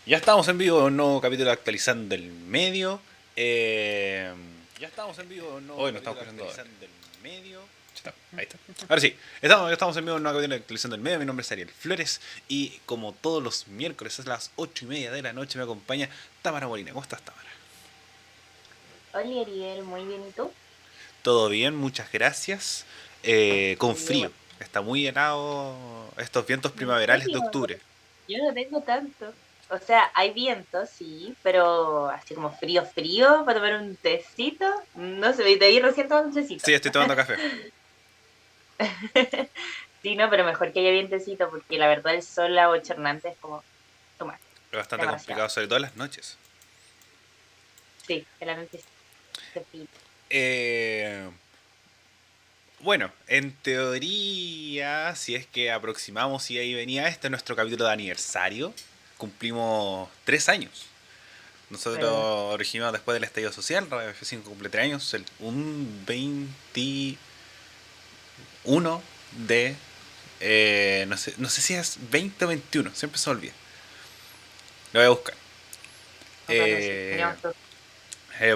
Ya estamos en vivo en un nuevo capítulo de Actualizando el Medio. Eh, ya estamos en vivo en un nuevo Hoy no estamos escuchando Actualizando el Medio. Ya está, ahí está. Ahora sí, estamos en vivo en un nuevo capítulo de Actualizando el Medio. Mi nombre es Ariel Flores y como todos los miércoles a las 8:30 de la noche me acompaña Tamara Molina. ¿Cómo estás, Tamara? Hola Ariel, muy bien, ¿y tú? Todo bien, muchas gracias. Con Qué frío. bueno. Está muy helado estos vientos ¿En primaverales de serio? octubre. Yo no tengo tanto. O sea, hay viento, sí, pero así como frío, frío, para tomar un tecito, no sé, de ahí recién tomando un tecito. Sí, estoy tomando café. Sí, no, pero mejor que haya vientecito, porque la verdad el sol abochornante es como, tomar, Es bastante demasiado. complicado, sobre todo en las noches. Sí, en la noche se frío. Eh, Bueno, en teoría, si es que aproximamos y ahí venía, este es nuestro capítulo de aniversario. Cumplimos 3 años. Nosotros ¿Verdad? originamos después del estallido social, Radio F5 cumple 3 años, un 21 de... no sé si es 20 o 21, siempre se me olvida. Lo voy a buscar. Oh, bueno, sí, Eh, teníamos todo.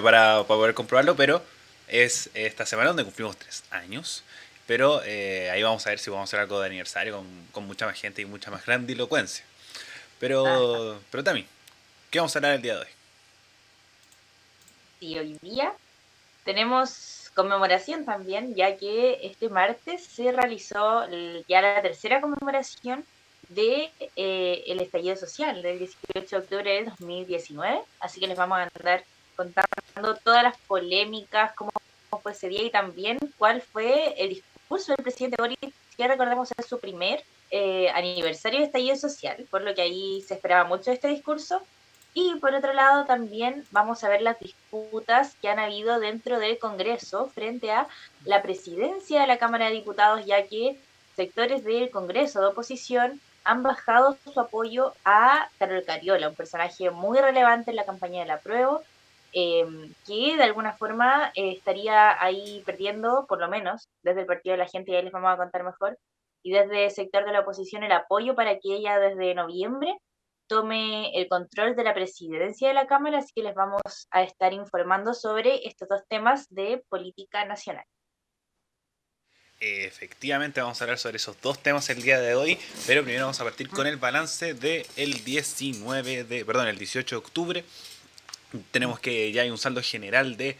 para poder comprobarlo, pero es esta semana donde cumplimos 3 años. Pero ahí vamos a ver si vamos a hacer algo de aniversario con mucha más gente y mucha más grandilocuencia. Ajá. Pero también, ¿qué vamos a hablar el día de hoy? Sí, hoy día tenemos conmemoración también, ya que este martes se realizó ya la tercera conmemoración de el estallido social del 18 de octubre de 2019. Así que les vamos a andar contando todas las polémicas, cómo fue ese día y también cuál fue el discurso del presidente Boric, que recordemos es su primer aniversario de estallido social, por lo que ahí se esperaba mucho de este discurso. Y por otro lado, también vamos a ver las disputas que han habido dentro del Congreso frente a la presidencia de la Cámara de Diputados, ya que sectores del Congreso de oposición han bajado su apoyo a Carol Cariola, un personaje muy relevante en la campaña del apruebo, eh, que de alguna forma estaría ahí perdiendo, por lo menos desde el Partido de la Gente, y ahí les vamos a contar mejor, y desde el sector de la oposición el apoyo para que ella desde noviembre tome el control de la presidencia de la Cámara, así que les vamos a estar informando sobre estos dos temas de política nacional. Efectivamente vamos a hablar sobre esos dos temas el día de hoy, pero primero vamos a partir con el balance del 18 de octubre. Tenemos que ya hay un saldo general de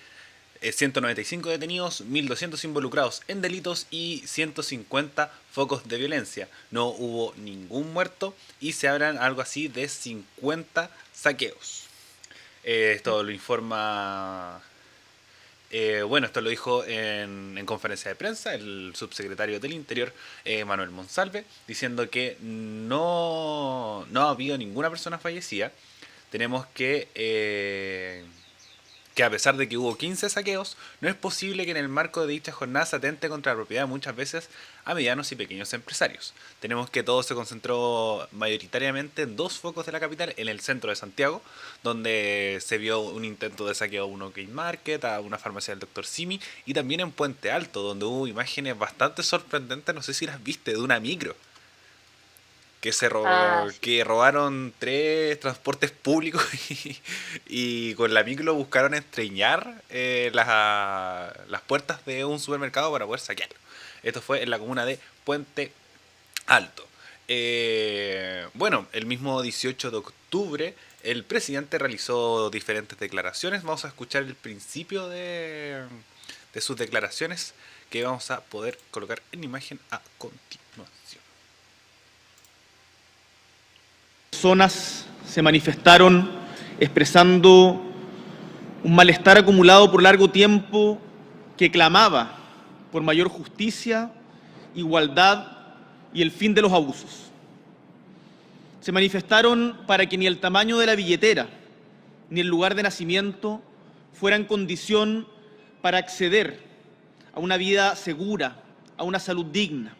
195 detenidos, 1.200 involucrados en delitos y 150 focos de violencia. No hubo ningún muerto y se hablan algo así de 50 saqueos. Esto lo informa... bueno, esto lo dijo en conferencia de prensa el subsecretario del Interior, Manuel Monsalve, diciendo que no ha habido ninguna persona fallecida. Tenemos que a pesar de que hubo 15 saqueos, no es posible que en el marco de dicha jornada se atente contra la propiedad muchas veces a medianos y pequeños empresarios. Tenemos que todo se concentró mayoritariamente en dos focos de la capital, en el centro de Santiago, donde se vio un intento de saqueo a un OK Market, a una farmacia del Dr. Simi, y también en Puente Alto, donde hubo imágenes bastante sorprendentes, no sé si las viste, de una micro Ah, sí. que robaron tres transportes públicos y con la micro buscaron estreñar las puertas de un supermercado para poder saquearlo. Esto fue en la comuna de Puente Alto. Bueno, el mismo 18 de octubre el presidente realizó diferentes declaraciones. Vamos a escuchar el principio de sus declaraciones que vamos a poder colocar en imagen a continuación. Personas se manifestaron expresando un malestar acumulado por largo tiempo que clamaba por mayor justicia, igualdad y el fin de los abusos. Se manifestaron para que ni el tamaño de la billetera ni el lugar de nacimiento fueran condición para acceder a una vida segura, a una salud digna,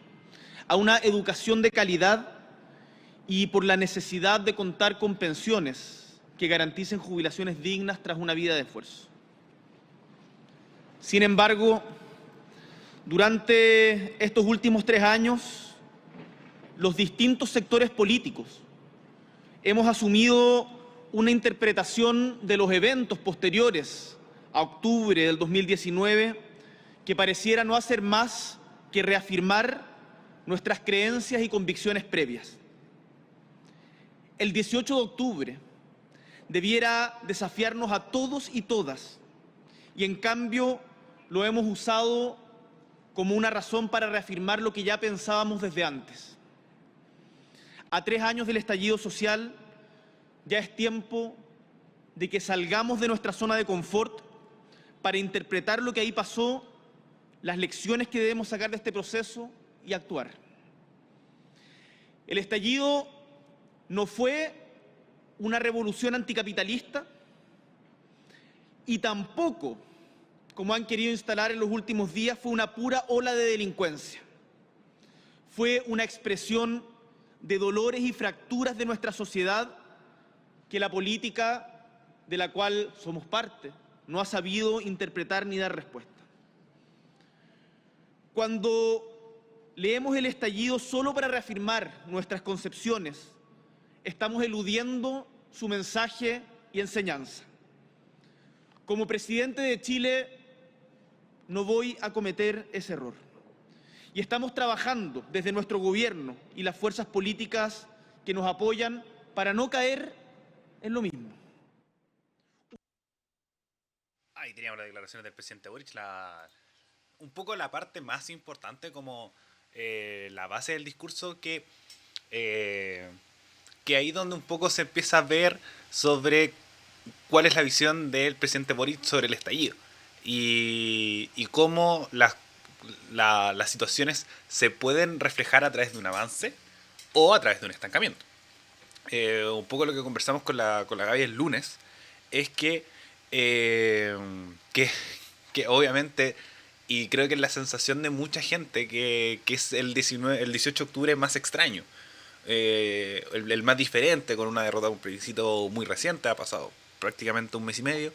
a una educación de calidad y por la necesidad de contar con pensiones que garanticen jubilaciones dignas tras una vida de esfuerzo. Sin embargo, durante estos últimos 3 años, los distintos sectores políticos hemos asumido una interpretación de los eventos posteriores a octubre del 2019 que pareciera no hacer más que reafirmar nuestras creencias y convicciones previas. El 18 de octubre debiera desafiarnos a todos y todas, y en cambio lo hemos usado como una razón para reafirmar lo que ya pensábamos desde antes. A 3 años del estallido social, ya es tiempo de que salgamos de nuestra zona de confort para interpretar lo que ahí pasó, las lecciones que debemos sacar de este proceso y actuar. El estallido no fue una revolución anticapitalista y tampoco, como han querido instalar en los últimos días, fue una pura ola de delincuencia. Fue una expresión de dolores y fracturas de nuestra sociedad que la política de la cual somos parte no ha sabido interpretar ni dar respuesta. Cuando leemos el estallido solo para reafirmar nuestras concepciones, estamos eludiendo su mensaje y enseñanza. Como presidente de Chile, no voy a cometer ese error. Y estamos trabajando desde nuestro gobierno y las fuerzas políticas que nos apoyan para no caer en lo mismo. Ahí teníamos las declaraciones del presidente Boric, un poco la parte más importante, como la base del discurso, que ahí donde un poco se empieza a ver sobre cuál es la visión del presidente Boric sobre el estallido y cómo las situaciones se pueden reflejar a través de un avance o a través de un estancamiento. Un poco lo que conversamos con la Gaby el lunes es que obviamente, y creo que es la sensación de mucha gente, que es el 18 de octubre más extraño, el más diferente, con una derrota, un plebiscito muy reciente, ha pasado prácticamente un mes y medio,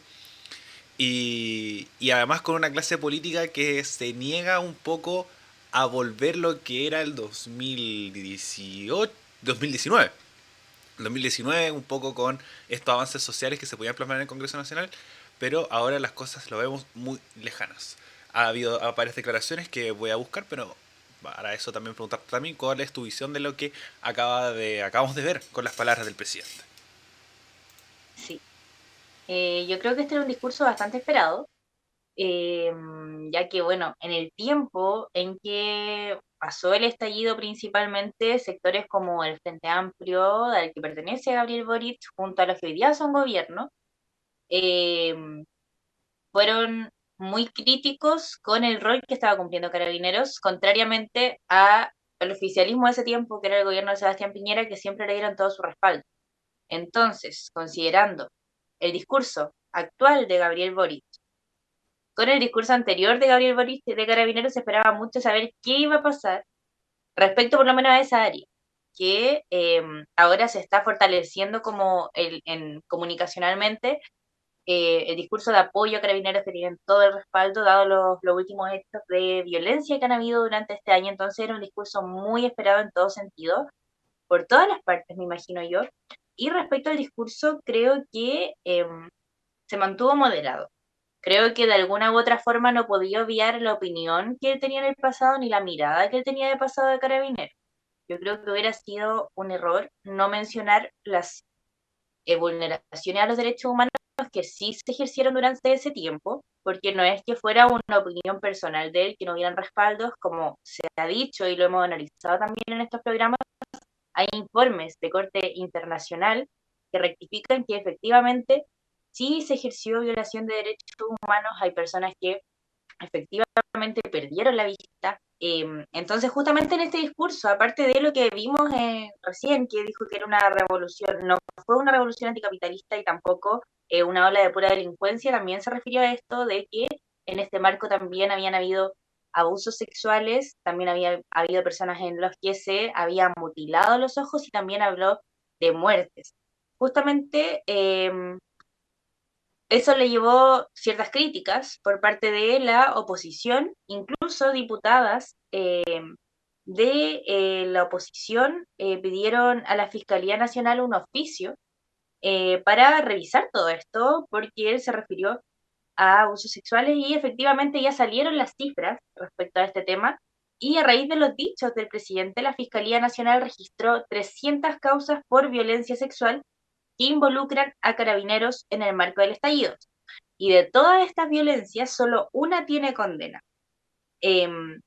y además con una clase política que se niega un poco a volver lo que era el 2019. El 2019 un poco con estos avances sociales que se podían plasmar en el Congreso Nacional, pero ahora las cosas lo vemos muy lejanas. Ha habido varias declaraciones que voy a buscar, pero para eso también preguntarte también cuál es tu visión de lo que acabamos de ver con las palabras del presidente. Sí, yo creo que este era un discurso bastante esperado, ya que, bueno, en el tiempo en que pasó el estallido, principalmente sectores como el Frente Amplio, al que pertenece Gabriel Boric, junto a los que hoy día son gobierno, eh, fueron muy críticos con el rol que estaba cumpliendo Carabineros, contrariamente al oficialismo de ese tiempo, que era el gobierno de Sebastián Piñera, que siempre le dieron todo su respaldo. Entonces, considerando el discurso actual de Gabriel Boric con el discurso anterior de Gabriel Boric de Carabineros, se esperaba mucho saber qué iba a pasar respecto por lo menos a esa área, que ahora se está fortaleciendo como comunicacionalmente, el discurso de apoyo a Carabineros, que tienen todo el respaldo, dado los últimos hechos de violencia que han habido durante este año. Entonces era un discurso muy esperado en todo sentido, por todas las partes, me imagino yo. Y respecto al discurso, creo que se mantuvo moderado. Creo que de alguna u otra forma no podía obviar la opinión que él tenía en el pasado ni la mirada que él tenía de pasado de Carabineros. Yo creo que hubiera sido un error no mencionar las vulneraciones a los derechos humanos que sí se ejercieron durante ese tiempo, porque no es que fuera una opinión personal de él, que no hubieran respaldos, como se ha dicho y lo hemos analizado también en estos programas. Hay informes de corte internacional que rectifican que efectivamente sí se ejerció violación de derechos humanos, hay personas que efectivamente perdieron la vista. Entonces, justamente en este discurso, aparte de lo que vimos recién, que dijo que era una revolución, no fue una revolución anticapitalista y tampoco una ola de pura delincuencia, también se refirió a esto de que en este marco también habían habido abusos sexuales, también había habido personas en los que se habían mutilado los ojos y también habló de muertes. Justamente eso le llevó ciertas críticas por parte de la oposición, incluso diputadas de la oposición pidieron a la Fiscalía Nacional un oficio para revisar todo esto, porque él se refirió a abusos sexuales y efectivamente ya salieron las cifras respecto a este tema. Y a raíz de los dichos del presidente, la Fiscalía Nacional registró 300 causas por violencia sexual que involucran a carabineros en el marco del estallido. Y de todas estas violencias, solo una tiene condena. Em,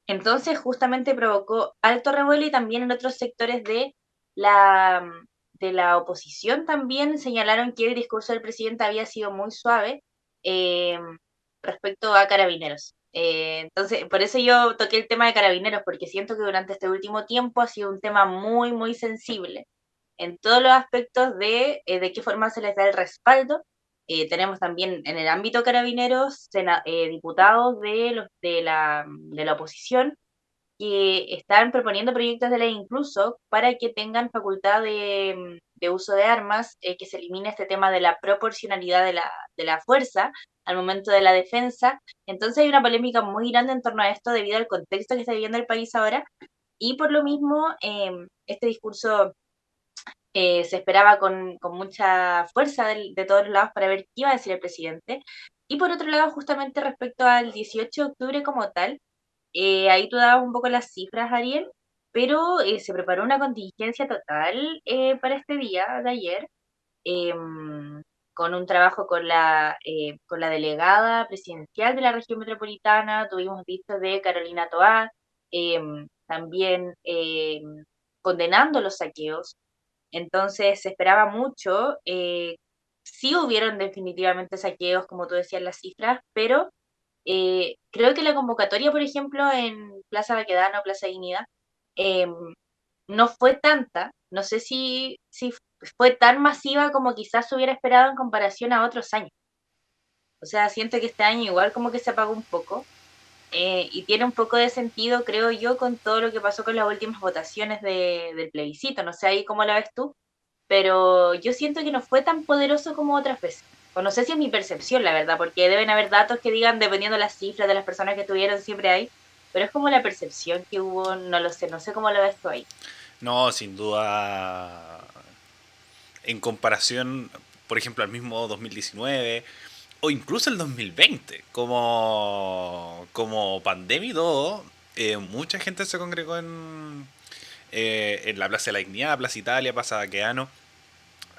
entonces, justamente provocó alto revuelo y también en otros sectores la, de la oposición también señalaron que el discurso del presidente había sido muy suave eh, respecto a carabineros. Entonces, por eso yo toqué el tema de carabineros, porque siento que durante este último tiempo ha sido un tema muy, muy sensible en todos los aspectos de qué forma se les da el respaldo. Tenemos también en el ámbito carabineros diputados de la oposición que están proponiendo proyectos de ley incluso para que tengan facultad de uso de armas, que se elimine este tema de la proporcionalidad de la fuerza al momento de la defensa. Entonces hay una polémica muy grande en torno a esto debido al contexto que está viviendo el país ahora y por lo mismo este discurso se esperaba con mucha fuerza de todos los lados para ver qué iba a decir el presidente. Y por otro lado, justamente respecto al 18 de octubre como tal, ahí tú dabas un poco las cifras, Ariel, pero se preparó una contingencia total para este día de ayer, con un trabajo con la delegada presidencial de la región metropolitana, tuvimos vistas de Carolina Toá, también condenando los saqueos, entonces se esperaba mucho. Sí hubieron definitivamente saqueos, como tú decías las cifras, pero creo que la convocatoria, por ejemplo, en Plaza Baquedano, Plaza Dignidad, eh, no fue tanta. No sé si fue tan masiva como quizás se hubiera esperado en comparación a otros años. O sea, siento que este año igual como que se apagó un poco. Y tiene un poco de sentido, creo yo, con todo lo que pasó con las últimas votaciones del plebiscito. No sé ahí cómo la ves tú, pero yo siento que no fue tan poderoso como otras veces. O no sé si es mi percepción, la verdad, porque deben haber datos que digan, dependiendo de las cifras de las personas que tuvieron, siempre hay, pero es como la percepción que hubo, no lo sé, no sé cómo lo ves tú ahí. No, sin duda, en comparación, por ejemplo, al mismo 2019 o incluso el 2020, como pandemia y todo, mucha gente se congregó en la Plaza de la Dignidad, Plaza Italia, Plaza Baqueano,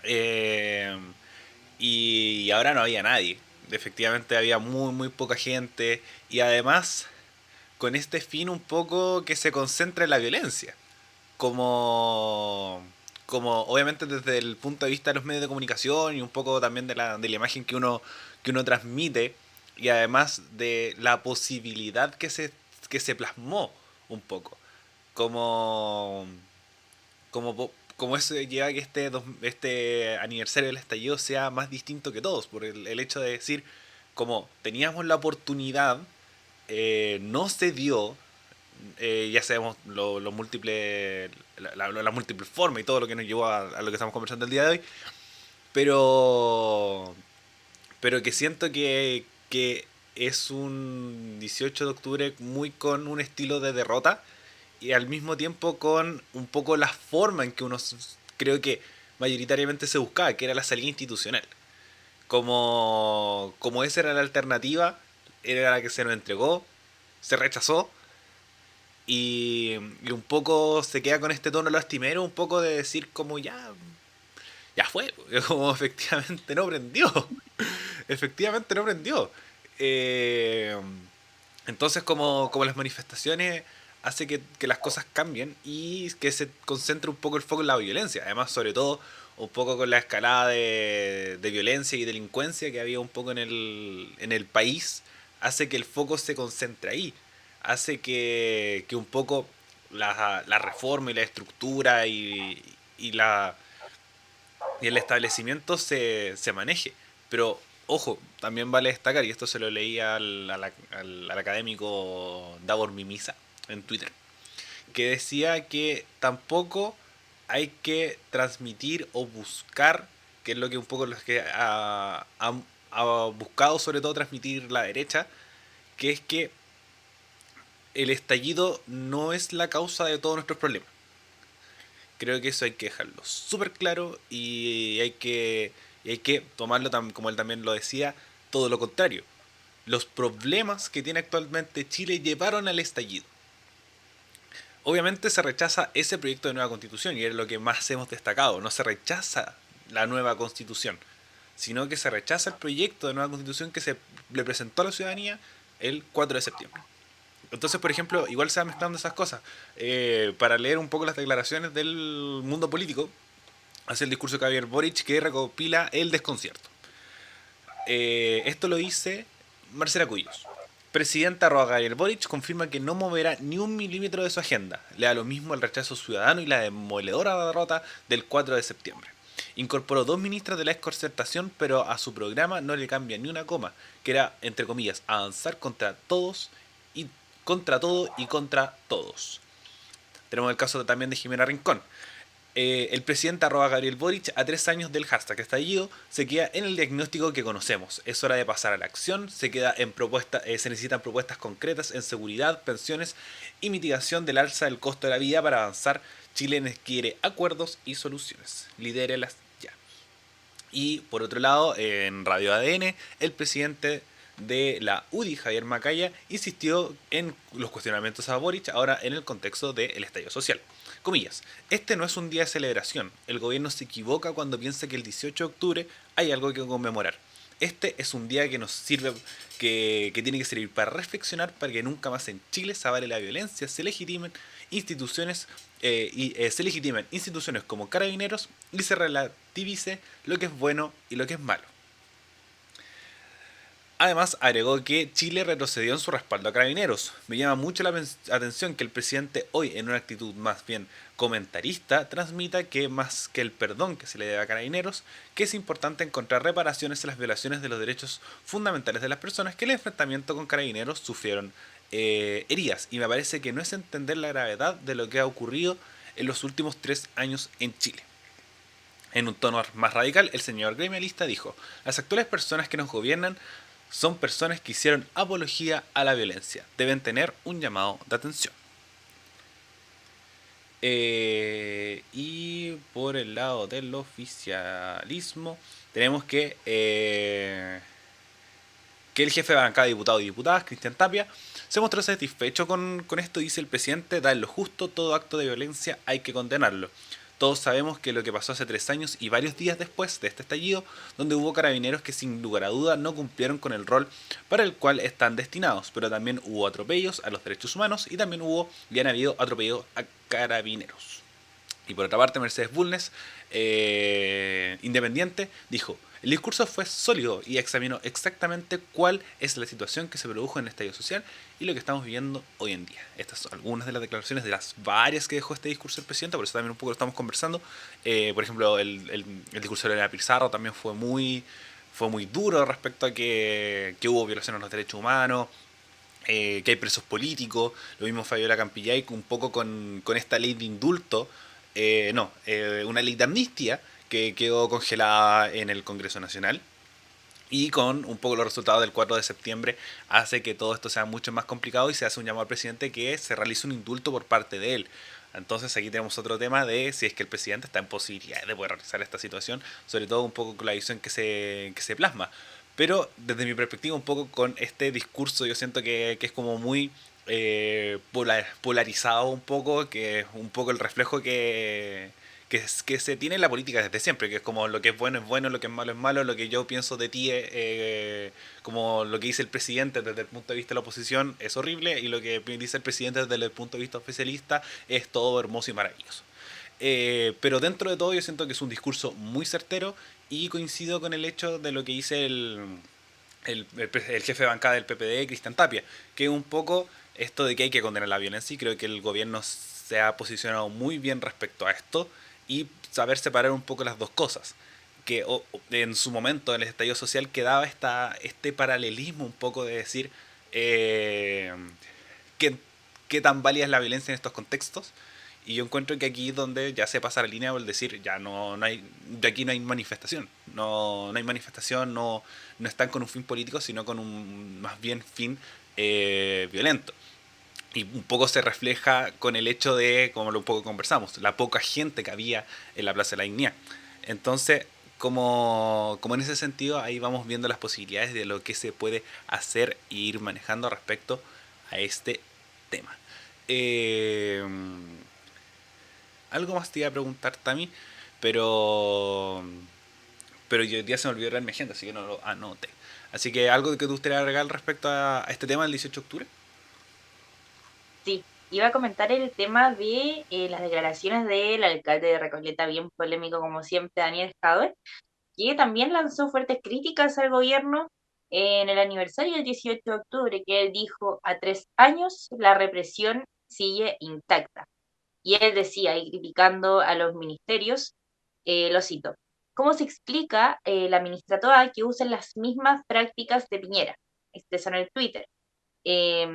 eh, y ahora no había nadie. Efectivamente había muy, muy poca gente y además con este fin un poco que se concentra en la violencia. Como, como obviamente desde el punto de vista de los medios de comunicación y un poco también de la imagen que uno transmite y además de la posibilidad que se plasmó un poco. Como, como eso lleva a que este aniversario del estallido sea más distinto que todos, por el hecho de decir, como teníamos la oportunidad, no se dio, ya sabemos lo múltiples, las múltiples formas y todo lo que nos llevó a lo que estamos conversando el día de hoy, pero, pero que siento que es un 18 de octubre muy con un estilo de derrota y al mismo tiempo con un poco la forma en que uno creo que mayoritariamente se buscaba, que era la salida institucional. Como esa era la alternativa, era la que se nos entregó, se rechazó y un poco se queda con este tono lastimero, un poco de decir como ya fue, como efectivamente no prendió, efectivamente no prendió. Eh, entonces como las manifestaciones hace que las cosas cambien y que se concentre un poco el foco en la violencia, además sobre todo un poco con la escalada de violencia y delincuencia que había un poco en el país, hace que el foco se concentre ahí, hace que un poco la reforma y la estructura y la y el establecimiento se maneje. Pero, ojo, también vale destacar, y esto se lo leí al académico Davor Mimisa en Twitter, que decía que tampoco hay que transmitir o buscar, que es lo que un poco los que ha buscado sobre todo transmitir la derecha, que es que el estallido no es la causa de todos nuestros problemas. Creo que eso hay que dejarlo súper claro y hay que tomarlo como él también lo decía, todo lo contrario. Los problemas que tiene actualmente Chile llevaron al estallido. Obviamente se rechaza ese proyecto de nueva constitución y es lo que más hemos destacado. No se rechaza la nueva constitución, sino que se rechaza el proyecto de nueva constitución que se le presentó a la ciudadanía el 4 de septiembre. Entonces, por ejemplo, igual se van mezclando esas cosas. Para leer un poco las declaraciones del mundo político, hace el discurso de Gabriel Boric que recopila el desconcierto. Esto lo dice Marcela Cuyos. Presidenta Gabriel Boric confirma que no moverá ni un milímetro de su agenda. Le da lo mismo el rechazo ciudadano y la demoledora derrota del 4 de septiembre. Incorporó 2 ministras de la exconcertación, pero a su programa no le cambia ni una coma, que era, entre comillas, avanzar contra todos y contra todo y contra todos. Tenemos el caso también de Jimena Rincón. El presidente Gabriel Boric, a 3 años del hashtag estallido, se queda en el diagnóstico que conocemos. Es hora de pasar a la acción, se necesitan propuestas concretas en seguridad, pensiones y mitigación del alza del costo de la vida para avanzar. Chile quiere acuerdos y soluciones. Lidérelas ya. Y por otro lado, en Radio ADN, el presidente de la UDI, Javier Macaya, insistió en los cuestionamientos a Boric, ahora en el contexto del estallido social. Comillas, este no es un día de celebración. El gobierno se equivoca cuando piensa que el 18 de octubre hay algo que conmemorar. Este es un día que nos sirve, que tiene que servir para reflexionar para que nunca más en Chile se avale la violencia, se legitimen instituciones como Carabineros y se relativice lo que es bueno y lo que es malo. Además, agregó que Chile retrocedió en su respaldo a Carabineros. Me llama mucho la atención que el presidente hoy, en una actitud más bien comentarista, transmita que más que el perdón que se le debe a Carabineros, que es importante encontrar reparaciones en las violaciones de los derechos fundamentales de las personas que en el enfrentamiento con Carabineros sufrieron heridas. Y me parece que no es entender la gravedad de lo que ha ocurrido en los últimos 3 años en Chile. En un tono más radical, el señor gremialista dijo: las actuales personas que nos gobiernan son personas que hicieron apología a la violencia. Deben tener un llamado de atención. Y por el lado del oficialismo, tenemos que el jefe de bancada de diputados y diputadas, Cristian Tapia, se mostró satisfecho con esto. Dice el presidente: da en lo justo, todo acto de violencia hay que condenarlo. Todos sabemos que lo que pasó hace 3 años y varios días después de este estallido, donde hubo carabineros que sin lugar a duda no cumplieron con el rol para el cual están destinados, pero también hubo atropellos a los derechos humanos y también han habido atropellos a carabineros. Y por otra parte, Mercedes Bulnes, independiente, dijo: el discurso fue sólido y examinó exactamente cuál es la situación que se produjo en el estallido social y lo que estamos viviendo hoy en día. Estas son algunas de las declaraciones de las varias que dejó este discurso del presidente, por eso también un poco lo estamos conversando. Por ejemplo, el discurso de Elena Pizarro también fue muy duro respecto a que hubo violaciones a los derechos humanos, que hay presos políticos. Lo mismo Fabiola Campillay un poco con esta ley de indulto, una ley de amnistía que quedó congelada en el Congreso Nacional, y con un poco los resultados del 4 de septiembre hace que todo esto sea mucho más complicado y se hace un llamado al presidente que se realice un indulto por parte de él. Entonces aquí tenemos otro tema de si es que el presidente está en posibilidad de poder realizar esta situación, sobre todo un poco con la visión que se plasma. Pero desde mi perspectiva, un poco con este discurso, yo siento que es como muy polarizado un poco, que es un poco el reflejo que se tiene en la política desde siempre, que es como lo que es bueno, lo que es malo, lo que yo pienso de ti, como lo que dice el presidente desde el punto de vista de la oposición es horrible, y lo que dice el presidente desde el punto de vista oficialista es todo hermoso y maravilloso. Pero dentro de todo yo siento que es un discurso muy certero, y coincido con el hecho de lo que dice el jefe de bancada del PPD, Cristian Tapia, que es un poco esto de que hay que condenar la violencia, y creo que el gobierno se ha posicionado muy bien respecto a esto, y saber separar un poco las dos cosas. Que en su momento, en el estallido social, quedaba este paralelismo un poco de decir qué tan válida es la violencia en estos contextos. Y yo encuentro que aquí es donde ya se pasa la línea por decir, ya de aquí no hay manifestación. No hay manifestación, no están con un fin político, sino con un más bien fin violento. Y un poco se refleja con el hecho de, como lo un poco conversamos, la poca gente que había en la Plaza de la Dignidad. Entonces, como en ese sentido, ahí vamos viendo las posibilidades de lo que se puede hacer e ir manejando respecto a este tema. Eh, Algo más te iba a preguntar, Tami, pero pero yo ya se me olvidó mi agenda, así que no lo anoté. Así que algo que te gustaría agregar respecto a este tema del 18 de octubre. Sí, iba a comentar el tema de las declaraciones del alcalde de Recoleta, bien polémico como siempre, Daniel Jadwe, que también lanzó fuertes críticas al gobierno en el aniversario del 18 de octubre, que él dijo: a 3 años la represión sigue intacta. Y él decía, y criticando a los ministerios, lo cito: ¿cómo se explica la ministra Toa que usen las mismas prácticas de Piñera? Expresó en el Twitter. eh,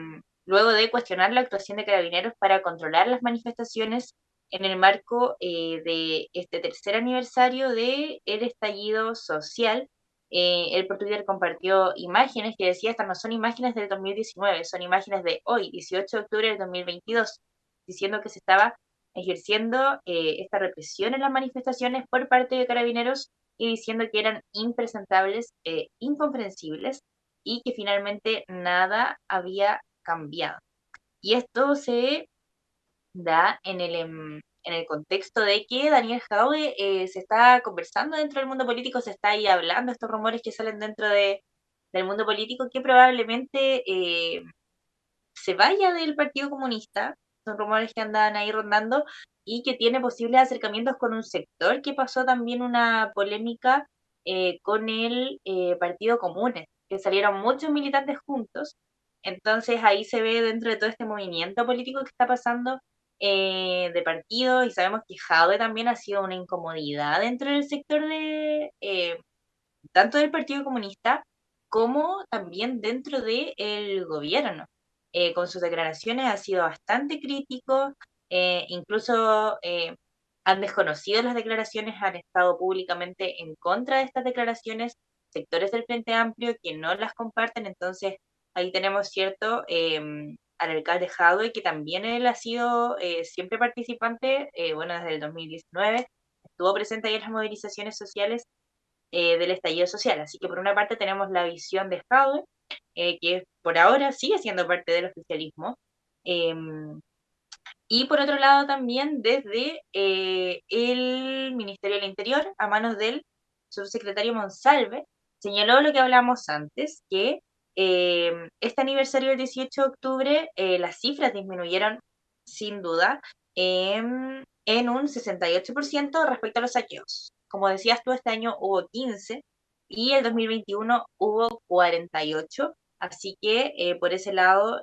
Luego de cuestionar la actuación de Carabineros para controlar las manifestaciones en el marco de este tercer aniversario del estallido social. El por Twitter compartió imágenes que decía: estas no son imágenes del 2019, son imágenes de hoy, 18 de octubre del 2022, diciendo que se estaba ejerciendo esta represión en las manifestaciones por parte de Carabineros y diciendo que eran impresentables, incomprensibles, y que finalmente nada había cambiado. Y esto se da en el contexto de que Daniel Jadwe se está conversando dentro del mundo político, se está ahí hablando estos rumores que salen dentro del mundo político, que probablemente se vaya del Partido Comunista. Son rumores que andan ahí rondando y que tiene posibles acercamientos con un sector que pasó también una polémica con el Partido Comunes, que salieron muchos militantes juntos. Entonces ahí se ve dentro de todo este movimiento político que está pasando de partido, y sabemos que Jadwe también ha sido una incomodidad dentro del sector de tanto del Partido Comunista como también dentro del gobierno. Con sus declaraciones ha sido bastante crítico, incluso han desconocido las declaraciones, han estado públicamente en contra de estas declaraciones, sectores del Frente Amplio que no las comparten. Entonces ahí tenemos, cierto, al alcalde Jadwe, que también él ha sido siempre participante, bueno, desde el 2019, estuvo presente ahí en las movilizaciones sociales del estallido social. Así que por una parte tenemos la visión de Jadwe, que por ahora sigue siendo parte del oficialismo, eh, y por otro lado también desde el Ministerio del Interior, a manos del subsecretario Monsalve, señaló lo que hablamos antes, que este aniversario del 18 de octubre las cifras disminuyeron sin duda en un 68% respecto a los saqueos. Como decías tú, este año hubo 15 y el 2021 hubo 48, así que por ese lado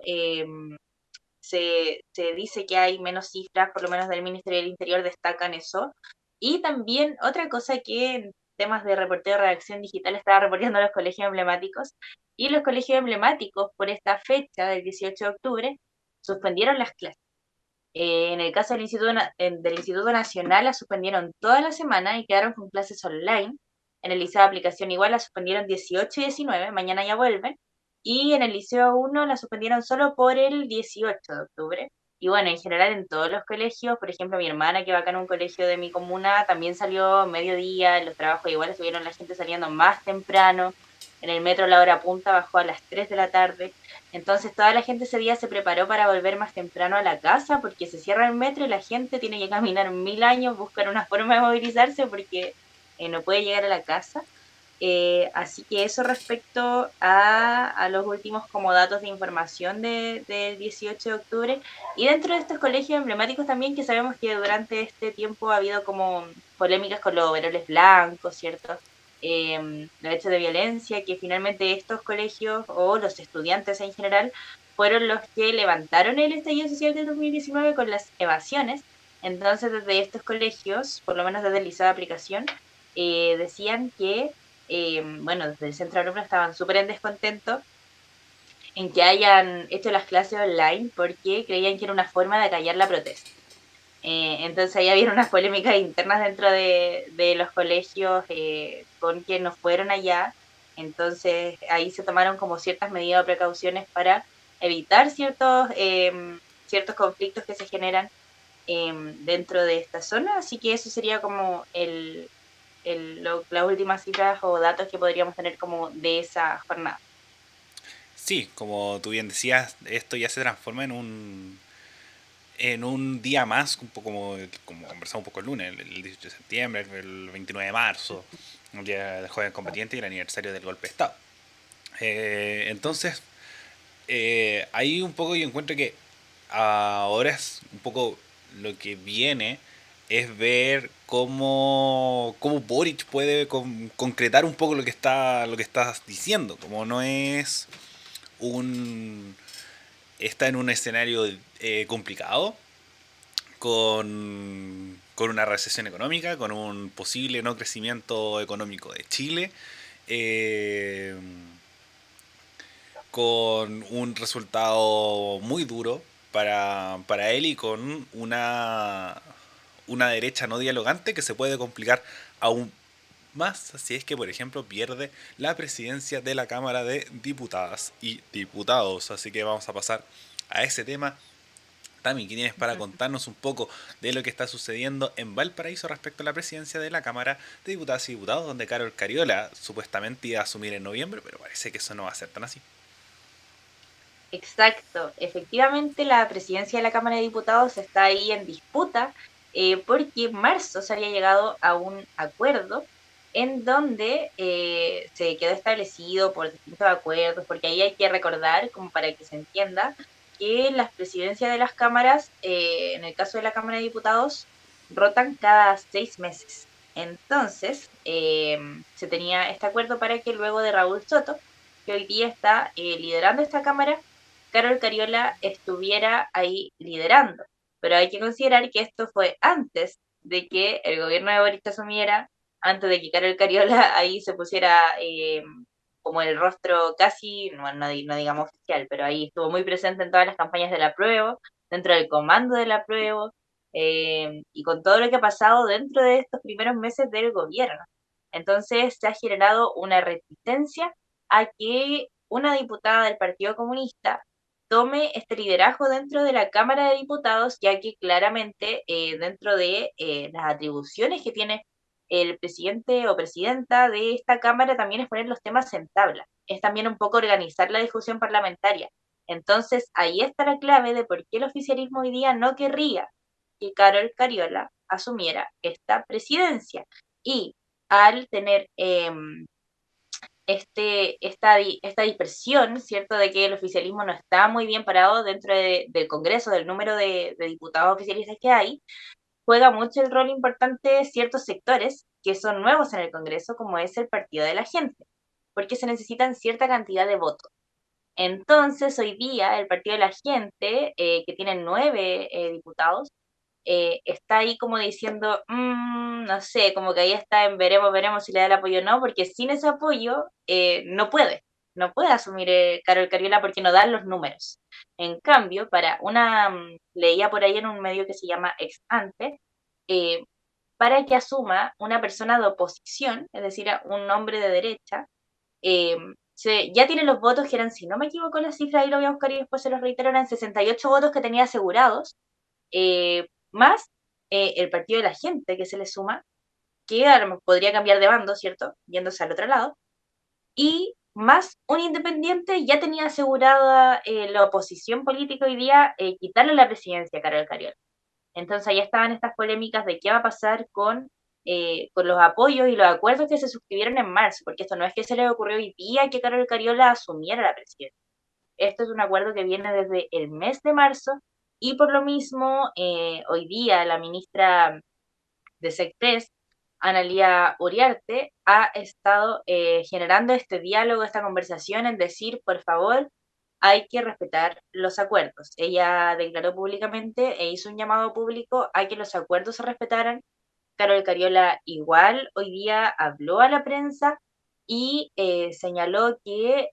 se dice que hay menos cifras, por lo menos del Ministerio del Interior destacan eso. Y también otra cosa que en temas de reporteo de redacción digital estaba reporteando los colegios emblemáticos, y los colegios emblemáticos por esta fecha del 18 de octubre suspendieron las clases. En el caso del Instituto Nacional la suspendieron toda la semana y quedaron con clases online. En el Liceo de Aplicación igual la suspendieron 18 y 19, mañana ya vuelven. Y en el Liceo 1 la suspendieron solo por el 18 de octubre. Y bueno, en general en todos los colegios, por ejemplo, mi hermana que va acá en un colegio de mi comuna también salió mediodía, en los trabajos igual estuvieron la gente saliendo más temprano. En el metro la hora punta bajó a las 3 de la tarde. Entonces toda la gente ese día se preparó para volver más temprano a la casa, porque se cierra el metro y la gente tiene que caminar 1000 años, buscar una forma de movilizarse porque no puede llegar a la casa. Así que eso respecto a los últimos como datos de información del 18 de octubre. Y dentro de estos colegios emblemáticos también, que sabemos que durante este tiempo ha habido como polémicas con los overoles blancos, ¿cierto? Los hechos de violencia, que finalmente estos colegios o los estudiantes en general fueron los que levantaron el estallido social del 2019 con las evasiones. Entonces desde estos colegios, por lo menos desde el liceo de aplicación, decían que bueno, desde el centro de alumnos estaban súper en descontento en que hayan hecho las clases online porque creían que era una forma de acallar la protesta. Entonces ahí había unas polémicas internas dentro de los colegios con que no fueron allá. Entonces ahí se tomaron como ciertas medidas o precauciones para evitar ciertos ciertos conflictos que se generan dentro de esta zona, así que eso sería como las últimas cifras o datos que podríamos tener como de esa jornada. Sí, como tú bien decías, esto ya se transforma en un día más, un poco como conversamos un poco el lunes, el 18 de septiembre, el 29 de marzo, el día del joven combatiente y el aniversario del golpe de Estado. Entonces, ahí un poco yo encuentro que ahora es un poco lo que viene es ver cómo Boric puede concretar un poco lo que estás diciendo, como no es un está en un escenario complicado, con una recesión económica, con un posible no crecimiento económico de Chile, eh, con un resultado muy duro para él y con una derecha no dialogante que se puede complicar aún más si es que, por ejemplo, pierde la presidencia de la Cámara de Diputadas y Diputados. Así que vamos a pasar a ese tema. Tami, ¿qué tienes para contarnos un poco de lo que está sucediendo en Valparaíso respecto a la presidencia de la Cámara de Diputadas y Diputados, donde Carol Cariola supuestamente iba a asumir en noviembre, pero parece que eso no va a ser tan así? Exacto, efectivamente la presidencia de la Cámara de Diputados está ahí en disputa porque en marzo se había llegado a un acuerdo en donde se quedó establecido por distintos acuerdos, porque ahí hay que recordar, como para que se entienda, que las presidencias de las cámaras, en el caso de la Cámara de Diputados, rotan cada 6 meses. Entonces, se tenía este acuerdo para que luego de Raúl Soto, que hoy día está liderando esta Cámara, Carol Cariola estuviera ahí liderando. Pero hay que considerar que esto fue antes de que el gobierno de Boric asumiera, antes de que Carol Cariola ahí se pusiera como el rostro casi, no digamos oficial, pero ahí estuvo muy presente en todas las campañas de la prueba, dentro del comando de la prueba, y con todo lo que ha pasado dentro de estos primeros meses del gobierno. Entonces se ha generado una resistencia a que una diputada del Partido Comunista tome este liderazgo dentro de la Cámara de Diputados, ya que claramente dentro de las atribuciones que tiene el presidente o presidenta de esta Cámara también es poner los temas en tabla, es también un poco organizar la discusión parlamentaria. Entonces ahí está la clave de por qué el oficialismo hoy día no querría que Carol Cariola asumiera esta presidencia. Y al tener esta dispersión, ¿cierto?, de que el oficialismo no está muy bien parado dentro del Congreso, del número de diputados oficialistas que hay, juega mucho el rol importante ciertos sectores que son nuevos en el Congreso, como es el Partido de la Gente, porque se necesitan cierta cantidad de votos. Entonces, hoy día, el Partido de la Gente, que tiene 9 diputados, está ahí como diciendo, no sé, como que ahí está en veremos si le da el apoyo o no, porque sin ese apoyo no puede asumir Carol Cariola porque no dan los números. En cambio, leía por ahí en un medio que se llama Ex Ante, eh, para que asuma una persona de oposición, es decir, un hombre de derecha, eh, ya tiene los votos que eran, si no me equivoco la cifra, ahí lo voy a buscar y después se los reitero, eran 68 votos que tenía asegurados, más el partido de la gente que se le suma, que podría cambiar de bando, ¿cierto? Yéndose al otro lado, y más un independiente ya tenía asegurada la oposición política hoy día quitarle la presidencia a Carol Cariola. Entonces ya estaban estas polémicas de qué va a pasar con los apoyos y los acuerdos que se suscribieron en marzo, porque esto no es que se le ocurrió hoy día que Carol Cariola asumiera la presidencia. Esto es un acuerdo que viene desde el mes de marzo y por lo mismo hoy día la ministra de SECTES, Analía Uriarte, ha estado generando este diálogo, esta conversación en decir, por favor, hay que respetar los acuerdos. Ella declaró públicamente e hizo un llamado público a que los acuerdos se respetaran. Carol Cariola igual hoy día habló a la prensa y señaló que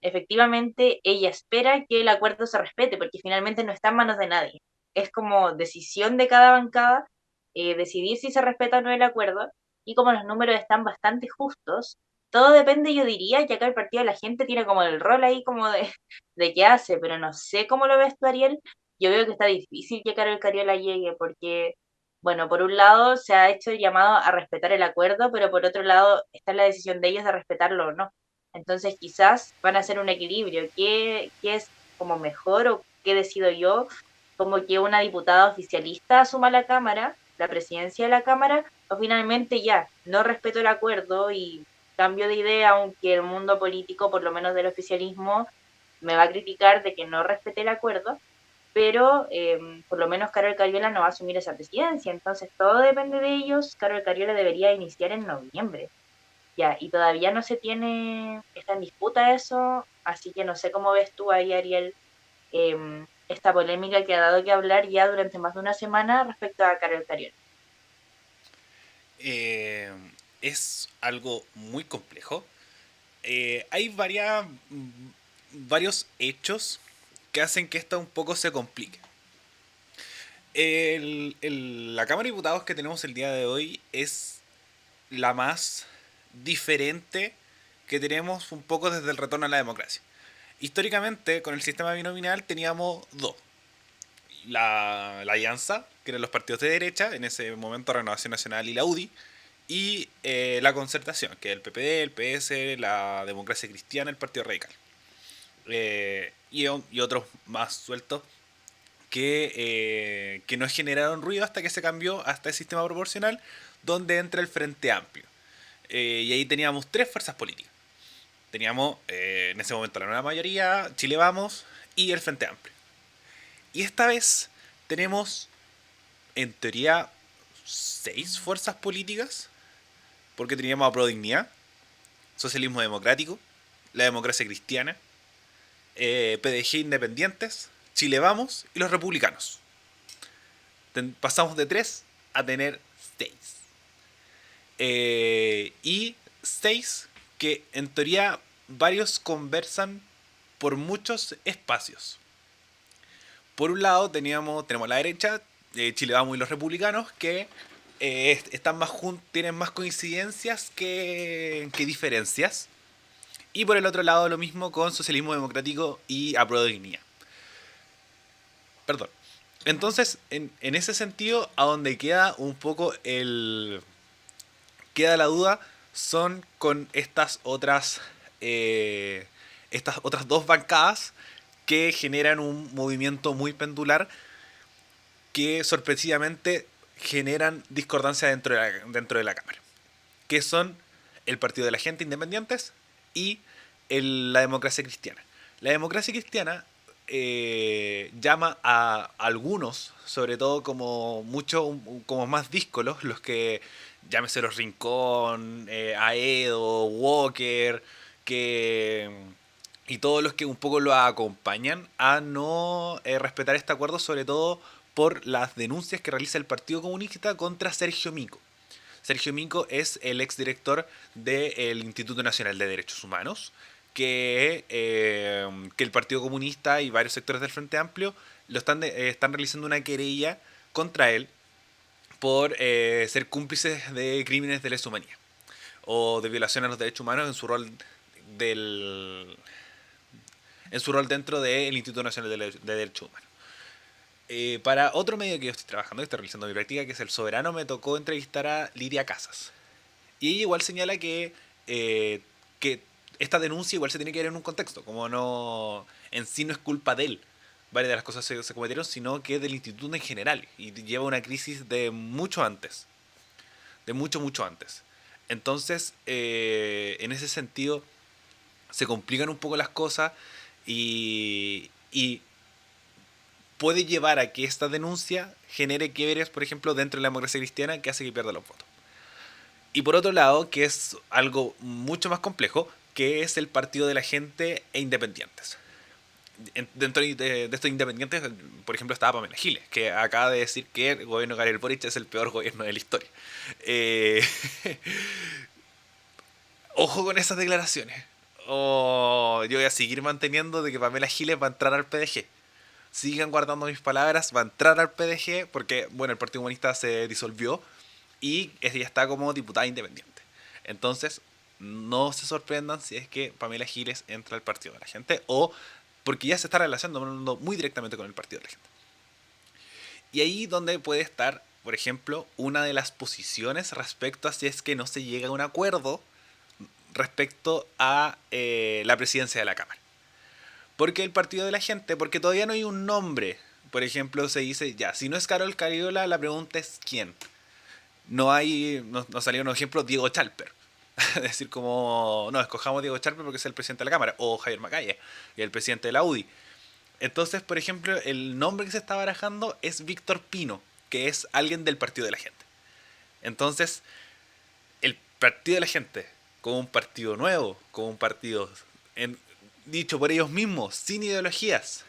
efectivamente ella espera que el acuerdo se respete, porque finalmente no está en manos de nadie. Es como decisión de cada bancada decidir si se respeta o no el acuerdo, y como los números están bastante justos, todo depende, yo diría, que acá el partido de la gente tiene como el rol ahí como de qué hace, pero no sé cómo lo ves tú, Ariel, yo veo que está difícil que Carol Cariola llegue porque, bueno, por un lado se ha hecho el llamado a respetar el acuerdo, pero por otro lado está la decisión de ellos de respetarlo o no. Entonces quizás van a hacer un equilibrio. ¿Qué es como mejor o qué decido yo? Como que una diputada oficialista asuma la Cámara, la presidencia de la Cámara, o finalmente ya, no respeto el acuerdo y cambio de idea, aunque el mundo político, por lo menos del oficialismo, me va a criticar de que no respete el acuerdo, pero por lo menos Carol Cariola no va a asumir esa presidencia, entonces todo depende de ellos. Carol Cariola debería iniciar en noviembre, ya, y todavía no se tiene, está en disputa eso, así que no sé cómo ves tú ahí, Ariel, esta polémica que ha dado que hablar ya durante más de una semana respecto a Carol Cariola. Eh, es algo muy complejo. Hay varios hechos que hacen que esto un poco se complique. La Cámara de Diputados que tenemos el día de hoy es la más diferente que tenemos un poco desde el retorno a la democracia. Históricamente, con el sistema binominal teníamos dos. La Alianza, que eran los partidos de derecha, en ese momento Renovación Nacional y la UDI, y la Concertación, que es el PPD, el PS, la Democracia Cristiana, el Partido Radical. Y otros más sueltos que no generaron ruido hasta que se cambió hasta el sistema proporcional, donde entra el Frente Amplio. Y ahí teníamos tres fuerzas políticas. Teníamos en ese momento la nueva mayoría, Chile Vamos y el Frente Amplio. Y esta vez tenemos, en teoría, 6 fuerzas políticas, porque teníamos a Prodignidad, Socialismo Democrático, la Democracia Cristiana, PDG Independientes, Chile Vamos y los Republicanos. Pasamos de 3 a tener 6. Y 6 que en teoría varios conversan por muchos espacios. Por un lado tenemos la derecha, Chile Vamos y los Republicanos, que están tienen más coincidencias que diferencias. Y por el otro lado lo mismo con Socialismo Democrático y Apruebo Dignidad. Perdón. Entonces, en ese sentido, a donde queda un poco queda la duda son con estas otras dos bancadas que generan un movimiento muy pendular que sorpresivamente generan discordancia dentro de la Cámara, que son el Partido de la Gente Independientes y la Democracia Cristiana. La Democracia Cristiana llama a algunos, sobre todo como más díscolos, los que llámese los Rincón, Aedo, Walker, y todos los que un poco lo acompañan a no respetar este acuerdo, sobre todo por las denuncias que realiza el Partido Comunista contra Sergio Mico. Sergio Mico es el exdirector del Instituto Nacional de Derechos Humanos, que el Partido Comunista y varios sectores del Frente Amplio están realizando una querella contra él por ser cómplices de crímenes de lesa humanidad o de violación a los derechos humanos en su rol dentro del Instituto Nacional de Derechos Humanos. Para otro medio que yo estoy trabajando, que estoy realizando mi práctica, que es El Soberano, me tocó entrevistar a Lidia Casas. Y ella igual señala que esta denuncia igual se tiene que ver en un contexto, como no en sí no es culpa de él. Varias de las cosas se cometieron, sino que del instituto en general. Y lleva una crisis de mucho antes. De mucho, mucho antes. Entonces, en ese sentido, se complican un poco las cosas y puede llevar a que esta denuncia genere quiebres, por ejemplo, dentro de la democracia cristiana, que hace que pierda los votos. Y por otro lado, que es algo mucho más complejo, que es el Partido de la Gente e Independientes. Dentro de estos independientes, por ejemplo, estaba Pamela Giles, que acaba de decir que el gobierno de Gabriel Boric es el peor gobierno de la historia. Ojo con esas declaraciones. Yo voy a seguir manteniendo de que Pamela Giles va a entrar al PDG. Sigan guardando mis palabras, va a entrar al PDG porque, bueno, el Partido Comunista se disolvió y ella está como diputada independiente. Entonces, no se sorprendan si es que Pamela Giles entra al Partido de la Gente, o porque ya se está relacionando muy directamente con el Partido de la Gente. Y ahí donde puede estar, por ejemplo, una de las posiciones respecto a si es que no se llega a un acuerdo respecto a la presidencia de la Cámara. Porque el Partido de la Gente, porque todavía no hay un nombre. Por ejemplo, se dice, ya, si no es Carol Cariola, la pregunta es ¿quién? No salió un ejemplo, Diego Chalper. Es decir, como, no, escojamos Diego Chalper porque es el presidente de la Cámara, o Javier Macaya, y el presidente de la UDI. Entonces, por ejemplo, el nombre que se está barajando es Víctor Pino, que es alguien del Partido de la Gente. Entonces, el Partido de la Gente, como un partido nuevo, como un partido dicho por ellos mismos, sin ideologías,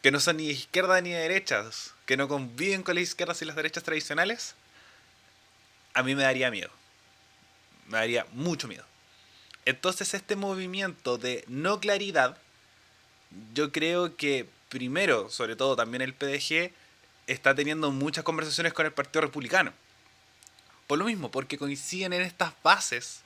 que no son ni de izquierda ni de derechas, que no conviven con las izquierdas y las derechas tradicionales, a mí me daría miedo. Me daría mucho miedo. Entonces este movimiento de no claridad, yo creo que primero, sobre todo también el PDG, está teniendo muchas conversaciones con el Partido Republicano. Por lo mismo, porque coinciden en estas bases,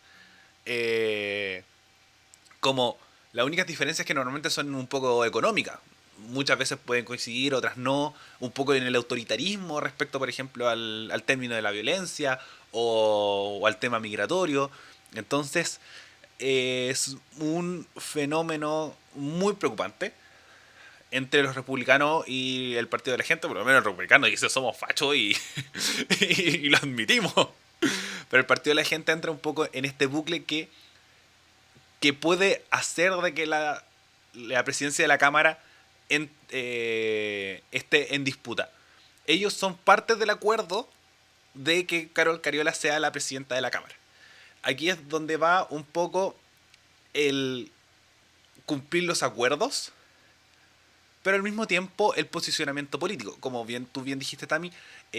como las únicas diferencias que normalmente son un poco económicas. Muchas veces pueden coincidir, otras no. Un poco en el autoritarismo respecto, por ejemplo, al término de la violencia o al tema migratorio. Entonces, es un fenómeno muy preocupante entre los republicanos y el Partido de la Gente. Por lo menos el republicano dice somos fachos y lo admitimos. Pero el Partido de la Gente entra un poco en este bucle que puede hacer de que la presidencia de la Cámara esté en disputa. Ellos son parte del acuerdo de que Carol Cariola sea la presidenta de la Cámara. Aquí es donde va un poco el cumplir los acuerdos, pero al mismo tiempo el posicionamiento político. Como tú bien dijiste, Tami,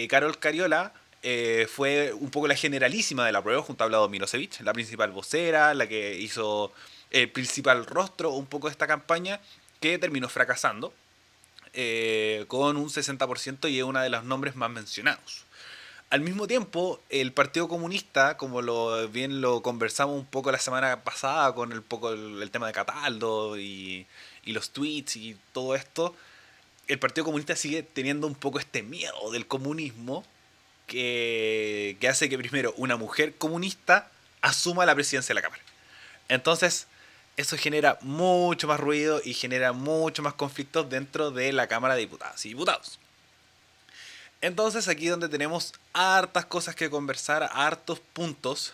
Carol Cariola fue un poco la generalísima de la prueba junto a Vlado Milosevic, la principal vocera, la que hizo el principal rostro un poco de esta campaña, que terminó fracasando con un 60% y es uno de los nombres más mencionados. Al mismo tiempo, el Partido Comunista, como bien lo conversamos un poco la semana pasada con el tema de Cataldo y los tweets y todo esto, el Partido Comunista sigue teniendo un poco este miedo del comunismo que hace que primero una mujer comunista asuma la presidencia de la Cámara. Entonces, eso genera mucho más ruido y genera mucho más conflictos dentro de la Cámara de Diputadas y Diputados. Entonces aquí es donde tenemos hartas cosas que conversar, hartos puntos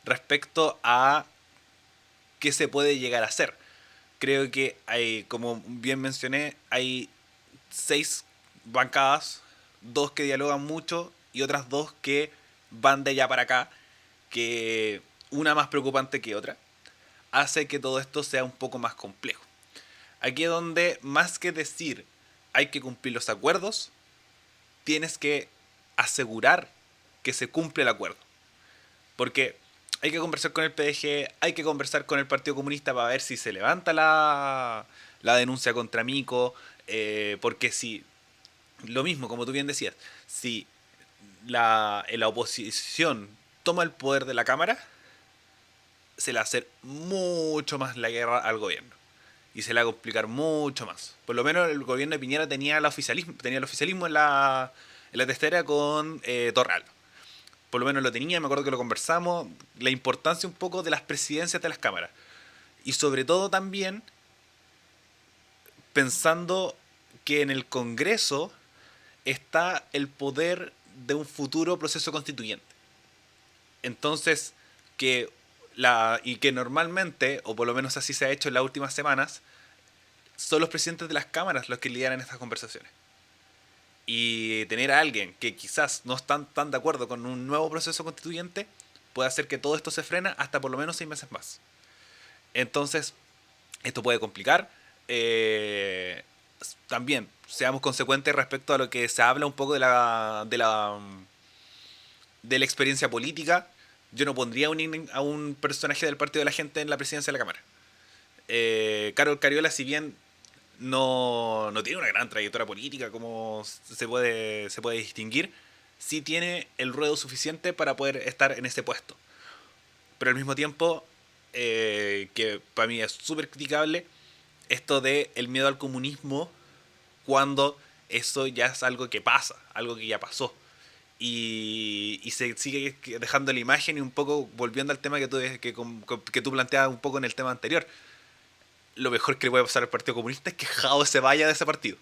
respecto a qué se puede llegar a hacer. Creo que hay, como bien mencioné, hay 6 bancadas, 2 que dialogan mucho y otras 2 que van de allá para acá, que una más preocupante que otra, hace que todo esto sea un poco más complejo. Aquí es donde, más que decir hay que cumplir los acuerdos, tienes que asegurar que se cumple el acuerdo. Porque hay que conversar con el PDG, hay que conversar con el Partido Comunista para ver si se levanta la denuncia contra Mico, porque si, lo mismo, como tú bien decías, si la oposición toma el poder de la Cámara, se le va a hacer mucho más la guerra al gobierno. Y se le va a complicar mucho más. Por lo menos el gobierno de Piñera tenía el oficialismo en la testera con Torral. Por lo menos lo tenía, me acuerdo que lo conversamos. La importancia un poco de las presidencias de las cámaras. Y sobre todo también pensando que en el Congreso está el poder de un futuro proceso constituyente. Entonces, que normalmente, o por lo menos así se ha hecho en las últimas semanas, son los presidentes de las cámaras los que lideran estas conversaciones. Y tener a alguien que quizás no están tan de acuerdo con un nuevo proceso constituyente puede hacer que todo esto se frena hasta por lo menos 6 meses más. Entonces, esto puede complicar. También, seamos consecuentes respecto a lo que se habla un poco de la experiencia política. Yo no pondría a un personaje del Partido de la Gente en la presidencia de la Cámara. Carol Cariola, si bien no tiene una gran trayectoria política como se puede distinguir, sí tiene el ruedo suficiente para poder estar en ese puesto. Pero al mismo tiempo, que para mí es súper criticable, esto de el miedo al comunismo cuando eso ya es algo que pasa, algo que ya pasó. Y se sigue dejando la imagen y un poco volviendo al tema que tú planteabas un poco en el tema anterior. Lo mejor que le puede pasar al Partido Comunista es que Jadwe se vaya de ese partido.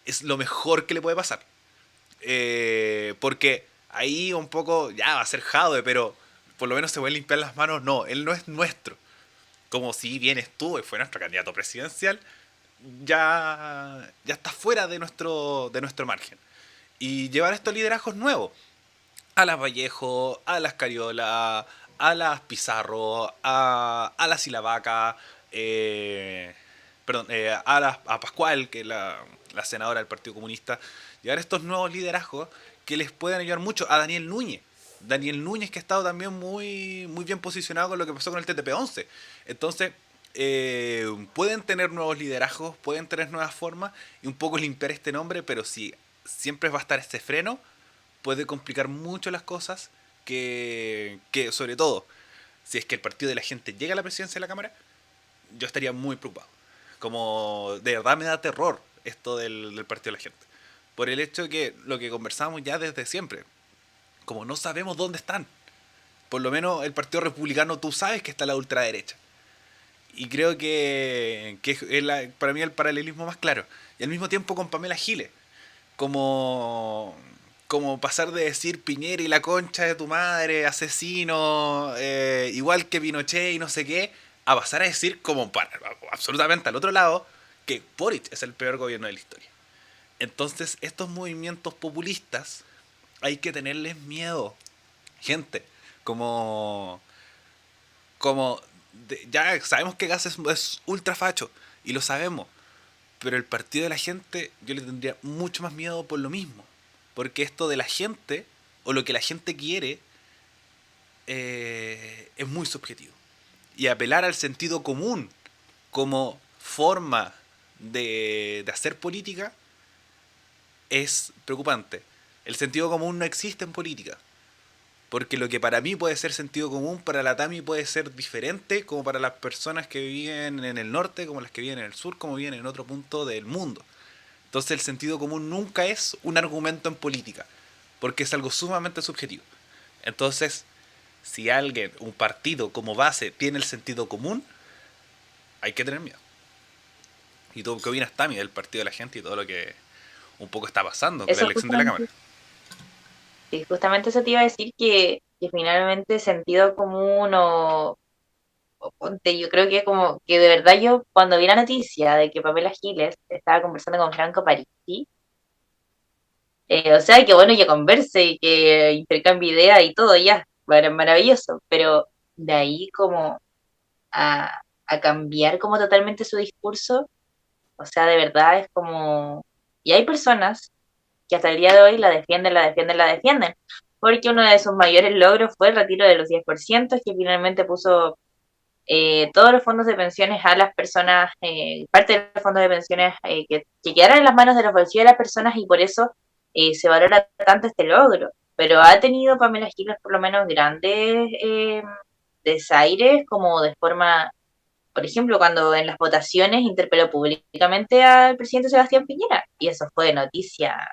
Es lo mejor que le puede pasar. Porque ahí un poco, ya va a ser Jadwe, pero por lo menos se puede limpiar las manos. No, él no es nuestro. Como si bien estuvo y fue nuestro candidato presidencial, ya está fuera de nuestro margen. Y llevar estos liderazgos nuevos. A las Vallejo, a las Cariola, a las Pizarro, a la Silavaca, a Pascual, que es la senadora del Partido Comunista. Llevar estos nuevos liderazgos que les puedan ayudar mucho. A Daniel Núñez. Daniel Núñez, que ha estado también muy bien posicionado con lo que pasó con el TTP-11. Entonces, pueden tener nuevos liderazgos, pueden tener nuevas formas y un poco limpiar este nombre, pero si siempre va a estar este freno, puede complicar mucho las cosas, que sobre todo, si es que el partido de la gente llega a la presidencia de la Cámara, yo estaría muy preocupado. Como de verdad me da terror esto del partido de la gente. Por el hecho de que lo que conversamos ya desde siempre, como no sabemos dónde están. Por lo menos el Partido Republicano tú sabes que está a la ultraderecha. Y creo que es para mí el paralelismo más claro. Y al mismo tiempo con Pamela Giles. Como pasar de decir Piñera y la concha de tu madre, asesino, igual que Pinochet y no sé qué, a pasar a decir como absolutamente al otro lado que Boric es el peor gobierno de la historia. Entonces estos movimientos populistas hay que tenerles miedo, gente, como ya sabemos que Gas es ultra facho y lo sabemos, pero el partido de la gente yo le tendría mucho más miedo por lo mismo, porque esto de la gente o lo que la gente quiere es muy subjetivo, y apelar al sentido común como forma de hacer política es preocupante. El sentido común no existe en política. Porque lo que para mí puede ser sentido común, para la Tami puede ser diferente, como para las personas que viven en el norte, como las que viven en el sur, como viven en otro punto del mundo. Entonces el sentido común nunca es un argumento en política, porque es algo sumamente subjetivo. Entonces, si alguien, un partido como base, tiene el sentido común, hay que tener miedo. ¿Y tú qué opinas, Tami, del partido de la gente y todo lo que un poco está pasando con la Eso elección de la Cámara? justamente, sí, justamente eso te iba a decir que finalmente sentido común o ponte, yo creo que como que de verdad yo cuando vi la noticia de que Pamela Giles estaba conversando con Franco Parisi, o sea, que bueno que converse y que intercambie ideas y todo, ya, bueno, maravilloso, pero de ahí como a cambiar como totalmente su discurso, o sea, de verdad es como... Y hay personas que hasta el día de hoy la defienden, la defienden, la defienden, porque uno de sus mayores logros fue el retiro de los 10%, que finalmente puso todos los fondos de pensiones a las personas, parte de los fondos de pensiones que quedaran en las manos de los bolsillos de las personas y por eso se valora tanto este logro. Pero ha tenido Pamela Giles por lo menos grandes desaires como de forma, por ejemplo, cuando en las votaciones interpeló públicamente al presidente Sebastián Piñera y eso fue noticia.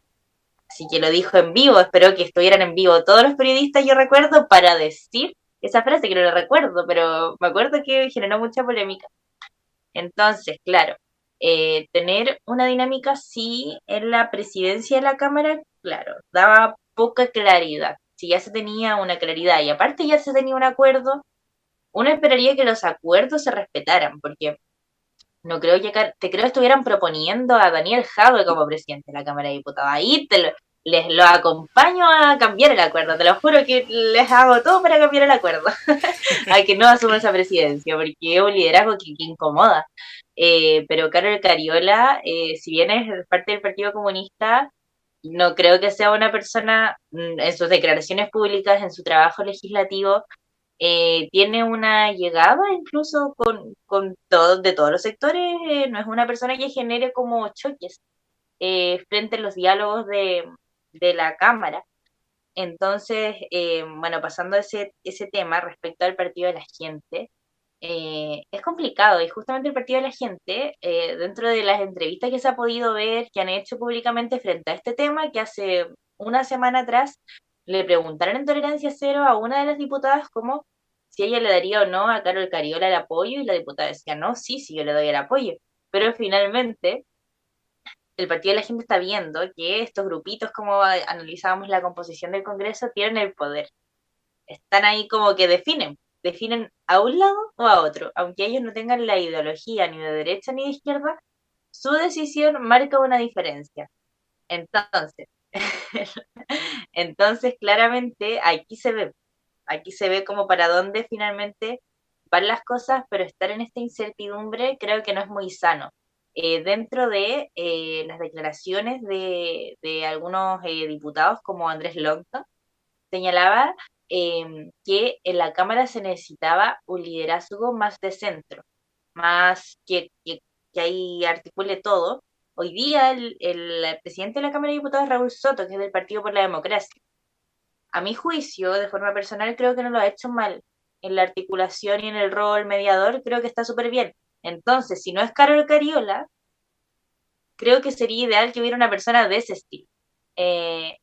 Así que lo dijo en vivo, espero que estuvieran en vivo todos los periodistas, yo recuerdo, para decir esa frase que no la recuerdo, pero me acuerdo que generó mucha polémica. Entonces, claro, tener una dinámica así en la presidencia de la Cámara, claro, daba poca claridad. Si ya se tenía una claridad y aparte ya se tenía un acuerdo, uno esperaría que los acuerdos se respetaran, porque no creo que te creo estuvieran proponiendo a Daniel Jadwe como presidente de la Cámara de Diputados. Ahí les lo acompaño a cambiar el acuerdo. Te lo juro que les hago todo para cambiar el acuerdo. A que no asuman esa presidencia, porque es un liderazgo que incomoda. Pero Carol Cariola, si bien es parte del Partido Comunista, no creo que sea una persona, en sus declaraciones públicas, en su trabajo legislativo, tiene una llegada incluso con todo, de todos los sectores, no es una persona que genere como choques frente a los diálogos de la Cámara. Entonces, bueno, pasando ese tema respecto al partido de la gente, Es complicado y justamente el Partido de la Gente, dentro de las entrevistas que se ha podido ver, que han hecho públicamente frente a este tema, que hace una semana atrás le preguntaron en Tolerancia Cero a una de las diputadas como si ella le daría o no a Carol Cariola el apoyo y la diputada decía, no, sí, sí, yo le doy el apoyo. Pero finalmente el Partido de la Gente está viendo que estos grupitos, como analizábamos la composición del Congreso, tienen el poder, están ahí como que definen a un lado o a otro, aunque ellos no tengan la ideología ni de derecha ni de izquierda, su decisión marca una diferencia. Entonces, entonces claramente aquí se ve como para dónde finalmente van las cosas, pero estar en esta incertidumbre creo que no es muy sano. Dentro de las declaraciones de algunos diputados como Andrés Longton, señalaba que en la Cámara se necesitaba un liderazgo más de centro, más que ahí articule todo. Hoy día el presidente de la Cámara de Diputados es Raúl Soto, que es del Partido por la Democracia. A mi juicio, de forma personal, creo que no lo ha hecho mal. En la articulación y en el rol mediador, creo que está súper bien. Entonces, si no es Carol Cariola, creo que sería ideal que hubiera una persona de ese estilo. Eh,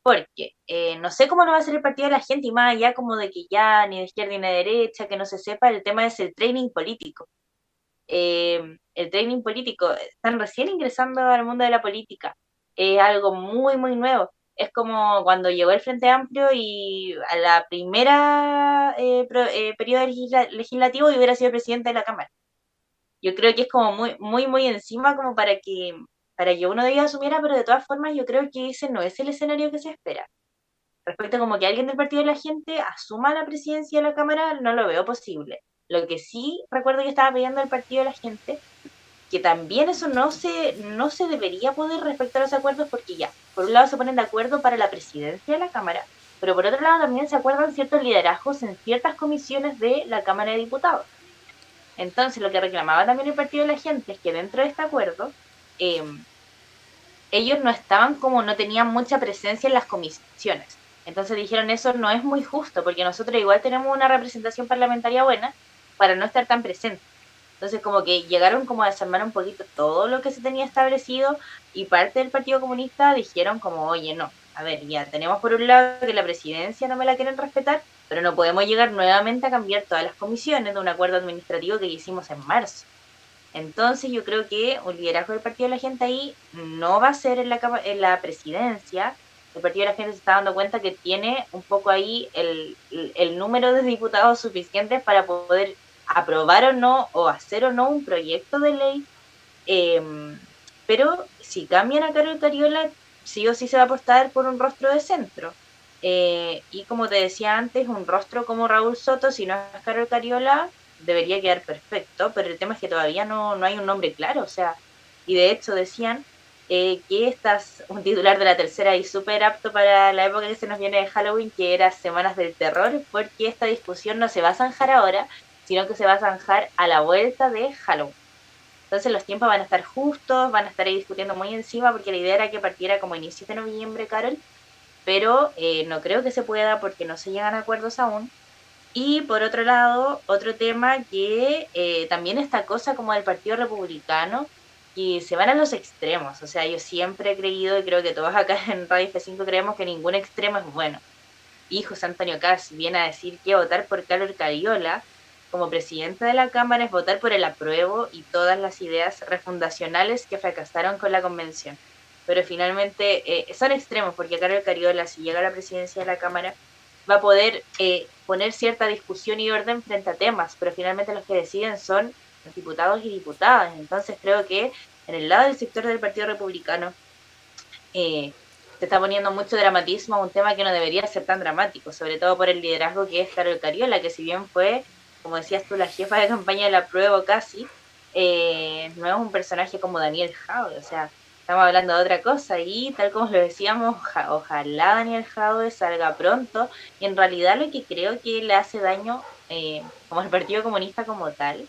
Porque no sé cómo lo va a hacer el Partido de la Gente y más allá como de que ya ni de izquierda ni de derecha, que no se sepa, el tema es el training político. El training político, están recién ingresando al mundo de la política, es algo muy, muy nuevo. Es como cuando llegó el Frente Amplio y a la primera periodo legislativo y hubiera sido presidente de la Cámara. Yo creo que es como muy, muy, muy encima como para que uno de ellos asumiera, pero de todas formas yo creo que ese no es el escenario que se espera. Respecto a como que alguien del Partido de la Gente asuma la presidencia de la Cámara, no lo veo posible. Lo que sí recuerdo que estaba pidiendo el Partido de la Gente, que también eso no se debería poder respecto a los acuerdos porque ya, por un lado se ponen de acuerdo para la presidencia de la Cámara, pero por otro lado también se acuerdan ciertos liderazgos en ciertas comisiones de la Cámara de Diputados. Entonces lo que reclamaba también el Partido de la Gente es que dentro de este acuerdo eh, ellos no estaban como, no tenían mucha presencia en las comisiones. Entonces dijeron, eso no es muy justo, porque nosotros igual tenemos una representación parlamentaria buena para no estar tan presentes. Entonces como que llegaron como a desarmar un poquito todo lo que se tenía establecido y parte del Partido Comunista dijeron como, oye, no, a ver, ya tenemos por un lado que la presidencia no me la quieren respetar, pero no podemos llegar nuevamente a cambiar todas las comisiones de un acuerdo administrativo que hicimos en marzo. Entonces yo creo que un liderazgo del Partido de la Gente ahí no va a ser en la presidencia. El Partido de la Gente se está dando cuenta que tiene un poco ahí el número de diputados suficientes para poder aprobar o no, o hacer o no un proyecto de ley. Eh, pero si cambian a Carol Cariola, sí o sí se va a apostar por un rostro de centro. Y como te decía antes, un rostro como Raúl Soto, si no es Carol Cariola, debería quedar perfecto, pero el tema es que todavía no hay un nombre claro, o sea, y de hecho decían que estás un titular de la tercera y súper apto para la época que se nos viene de Halloween, que era Semanas del Terror, porque esta discusión no se va a zanjar ahora, sino que se va a zanjar a la vuelta de Halloween. Entonces los tiempos van a estar justos, van a estar ahí discutiendo muy encima, porque la idea era que partiera como inicios de noviembre, Carol, pero no creo que se pueda porque no se llegan a acuerdos aún. Y por otro lado, otro tema que también esta cosa como del Partido Republicano, que se van a los extremos. O sea, yo siempre he creído y creo que todos acá en Radio F5 creemos que ningún extremo es bueno. Y José Antonio Caz viene a decir que votar por Carlos Cariola como presidente de la Cámara es votar por el apruebo y todas las ideas refundacionales que fracasaron con la convención. Pero finalmente son extremos porque Carlos Cariola, si llega a la presidencia de la Cámara, va a poder poner cierta discusión y orden frente a temas, pero finalmente los que deciden son los diputados y diputadas. Entonces creo que en el lado del sector del Partido Republicano se está poniendo mucho dramatismo a un tema que no debería ser tan dramático, sobre todo por el liderazgo que es Carol Cariola, que si bien fue, como decías tú, la jefa de campaña de la prueba casi, no es un personaje como Daniel Jaude, o sea, estamos hablando de otra cosa y tal como lo decíamos, ojalá Daniel Jaude salga pronto y en realidad lo que creo que le hace daño como el Partido Comunista como tal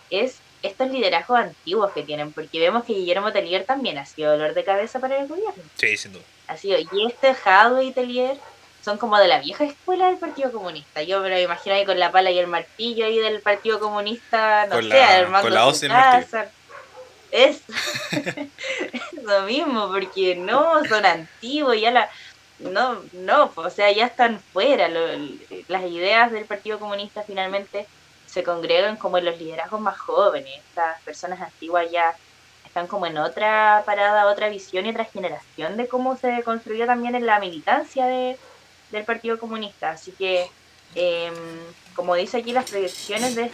es estos liderazgos antiguos que tienen, porque vemos que Guillermo Tellier también ha sido dolor de cabeza para el gobierno. Sí, sin duda. Ha sido, y este Jadwe y Tellier son como de la vieja escuela del Partido Comunista. Yo me lo imagino ahí con la pala y el martillo ahí del Partido Comunista, no sé, con armando la su hoz y el martillo. casa. Es lo mismo, porque no, son antiguos, ya la... No, no, o sea, ya están fuera. Las ideas del Partido Comunista finalmente se congregan como en los liderazgos más jóvenes. Estas personas antiguas ya están como en otra parada, otra visión y otra generación de cómo se construyó también en la militancia del Partido Comunista. Así que, como dice aquí, las proyecciones de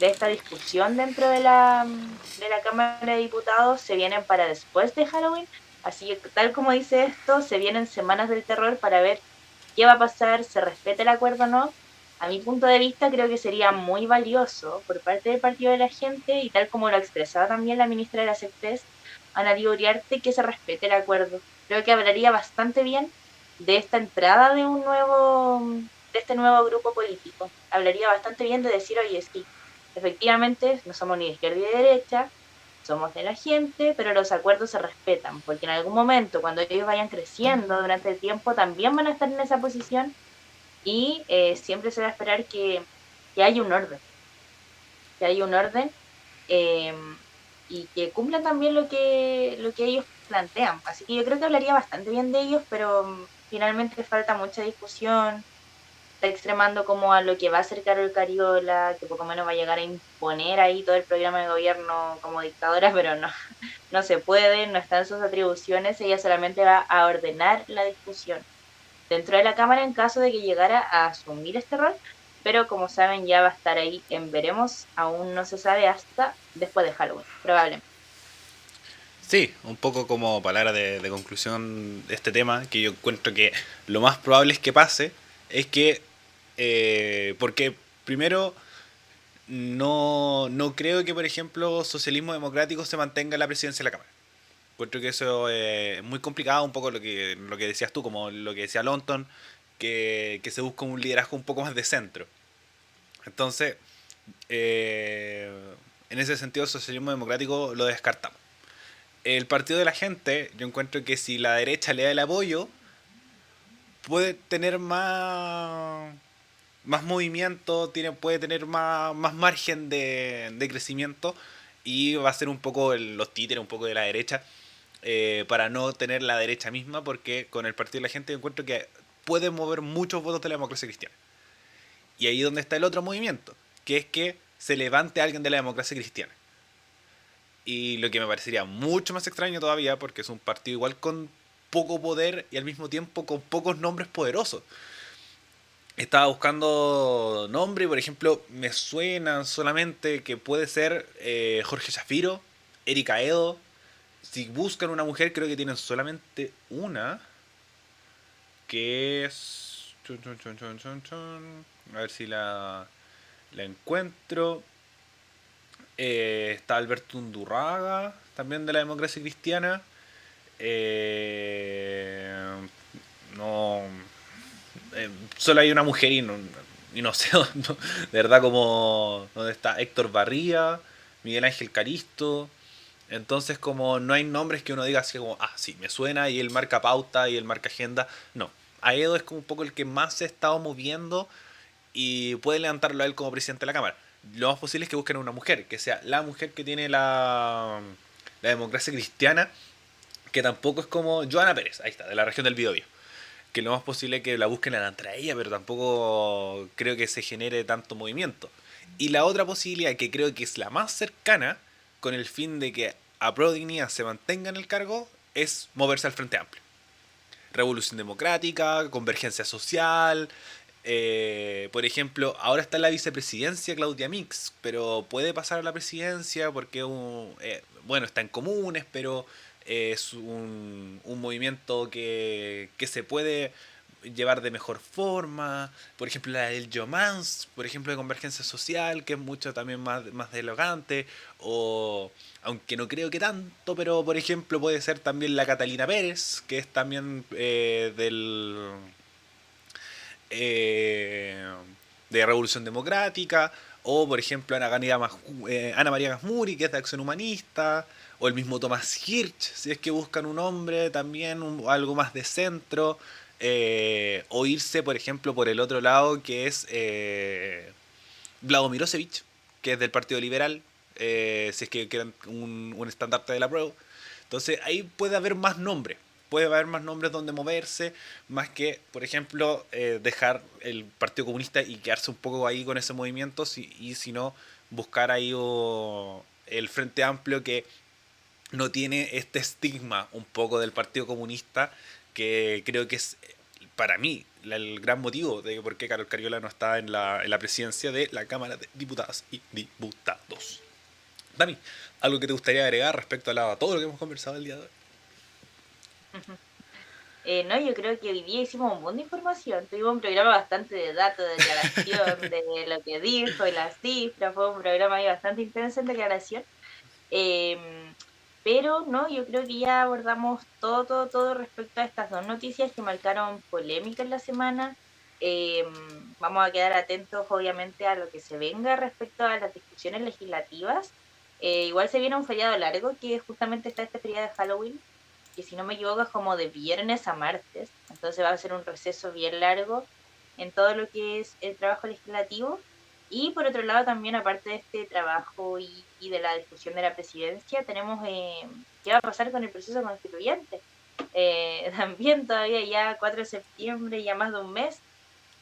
esta discusión dentro de la Cámara de Diputados se vienen para después de Halloween. Así que, tal como dice esto, se vienen semanas del terror para ver qué va a pasar, se respeta el acuerdo o no. A mi punto de vista, creo que sería muy valioso por parte del Partido de la Gente, y tal como lo expresaba también la ministra de la CEPTES, Ana Lidia Uriarte, que se respete el acuerdo. Creo que hablaría bastante bien de esta entrada de este nuevo grupo político. Hablaría bastante bien de decir, oye, sí, efectivamente no somos ni de izquierda ni de derecha, somos de la gente, pero los acuerdos se respetan, porque en algún momento, cuando ellos vayan creciendo durante el tiempo, también van a estar en esa posición, y siempre se va a esperar que haya un orden, que haya un orden, eh, y que cumplan también lo que ellos plantean. Así que yo creo que hablaría bastante bien de ellos, pero finalmente falta mucha discusión. Está extremando como a lo que va a hacer Carol Cariola, que poco menos va a llegar a imponer ahí todo el programa de gobierno como dictadora, pero no, no se puede, no están sus atribuciones, ella solamente va a ordenar la discusión dentro de la Cámara en caso de que llegara a asumir este rol, pero como saben ya va a estar ahí en veremos, aún no se sabe hasta después de Halloween, probablemente. Sí, un poco como palabra de conclusión de este tema, que yo encuentro que lo más probable es que pase, es que, porque primero, no creo que, por ejemplo, socialismo democrático se mantenga en la presidencia de la Cámara. Encuentro que eso es muy complicado, un poco lo que decías tú, como lo que decía Lonton, que se busca un liderazgo un poco más de centro. Entonces, eh, en ese sentido, el socialismo democrático lo descartamos. El partido de la gente, yo encuentro que si la derecha le da el apoyo, puede tener más movimiento, puede tener más margen de crecimiento, y va a ser un poco los títeres, un poco de la derecha, para no tener la derecha misma, porque con el partido de la gente yo encuentro que puede mover muchos votos de la democracia cristiana. Y ahí es donde está el otro movimiento, que es que se levante alguien de la democracia cristiana. Y lo que me parecería mucho más extraño todavía, porque es un partido igual con poco poder y al mismo tiempo con pocos nombres poderosos. Estaba buscando nombre y, por ejemplo, me suenan solamente que puede ser Jorge Shafiro, Erika Edo. Si buscan una mujer, creo que tienen solamente una, que es... A ver si la encuentro. Está Alberto Undurraga, también de la democracia cristiana. No, solo hay una mujer y no sé de verdad como dónde está Héctor Barría, Miguel Ángel Caristo. Entonces, como no hay nombres que uno diga así como, ah, sí, me suena y él marca pauta y él marca agenda. No, Aedo es como un poco el que más se ha estado moviendo y puede levantarlo a él como presidente de la Cámara. Lo más posible es que busquen a una mujer, que sea la mujer que tiene la democracia cristiana, que tampoco es como Joana Pérez, ahí está, de la región del Biobío. Que lo más posible es que la busquen entre ella, pero tampoco creo que se genere tanto movimiento. Y la otra posibilidad, que creo que es la más cercana, con el fin de que a Pro Dignidad se mantenga en el cargo, es moverse al Frente Amplio. Revolución Democrática, Convergencia Social. Por ejemplo, ahora está en la vicepresidencia Claudia Mix, pero puede pasar a la presidencia porque bueno, está en comunes, pero es un movimiento que se puede llevar de mejor forma. Por ejemplo, la del Jomans, por ejemplo, de Convergencia Social, que es mucho también más dialogante. O, aunque no creo que tanto, pero por ejemplo puede ser también la Catalina Pérez, que es también eh, de Revolución Democrática. O por ejemplo Ana María Gasmuri, que es de Acción Humanista. O el mismo Tomás Hirsch, si es que buscan un hombre también, algo más de centro. O irse, por ejemplo, por el otro lado, que es Vlado Mirosevic, que es del Partido Liberal, si es que quieran un estandarte de la prueba. Entonces ahí puede haber más nombres. Puede haber más nombres donde moverse, más que, por ejemplo, dejar el Partido Comunista y quedarse un poco ahí con ese movimiento, y si no, buscar ahí el Frente Amplio, que no tiene este estigma un poco del Partido Comunista, que creo que es, para mí, el gran motivo de por qué Carol Cariola no está en la presidencia de la Cámara de Diputadas y Diputados. Dami, ¿algo que te gustaría agregar respecto a todo lo que hemos conversado el día de hoy? No, yo creo que hoy día hicimos un montón de información. Tuvimos un programa bastante de datos, de declaración, de lo que dijo y las cifras. Fue un programa ahí bastante intenso en declaración. Pero no, yo creo que ya abordamos todo respecto a estas dos noticias que marcaron polémica en la semana. Vamos a quedar atentos, obviamente, a lo que se venga respecto a las discusiones legislativas. Igual se viene un feriado largo, que justamente está este feriado de Halloween, que si no me equivoco es como de viernes a martes, entonces va a ser un receso bien largo en todo lo que es el trabajo legislativo. Y por otro lado también, aparte de este trabajo y de la discusión de la presidencia, tenemos qué va a pasar con el proceso constituyente. También todavía ya 4 de septiembre, ya más de un mes,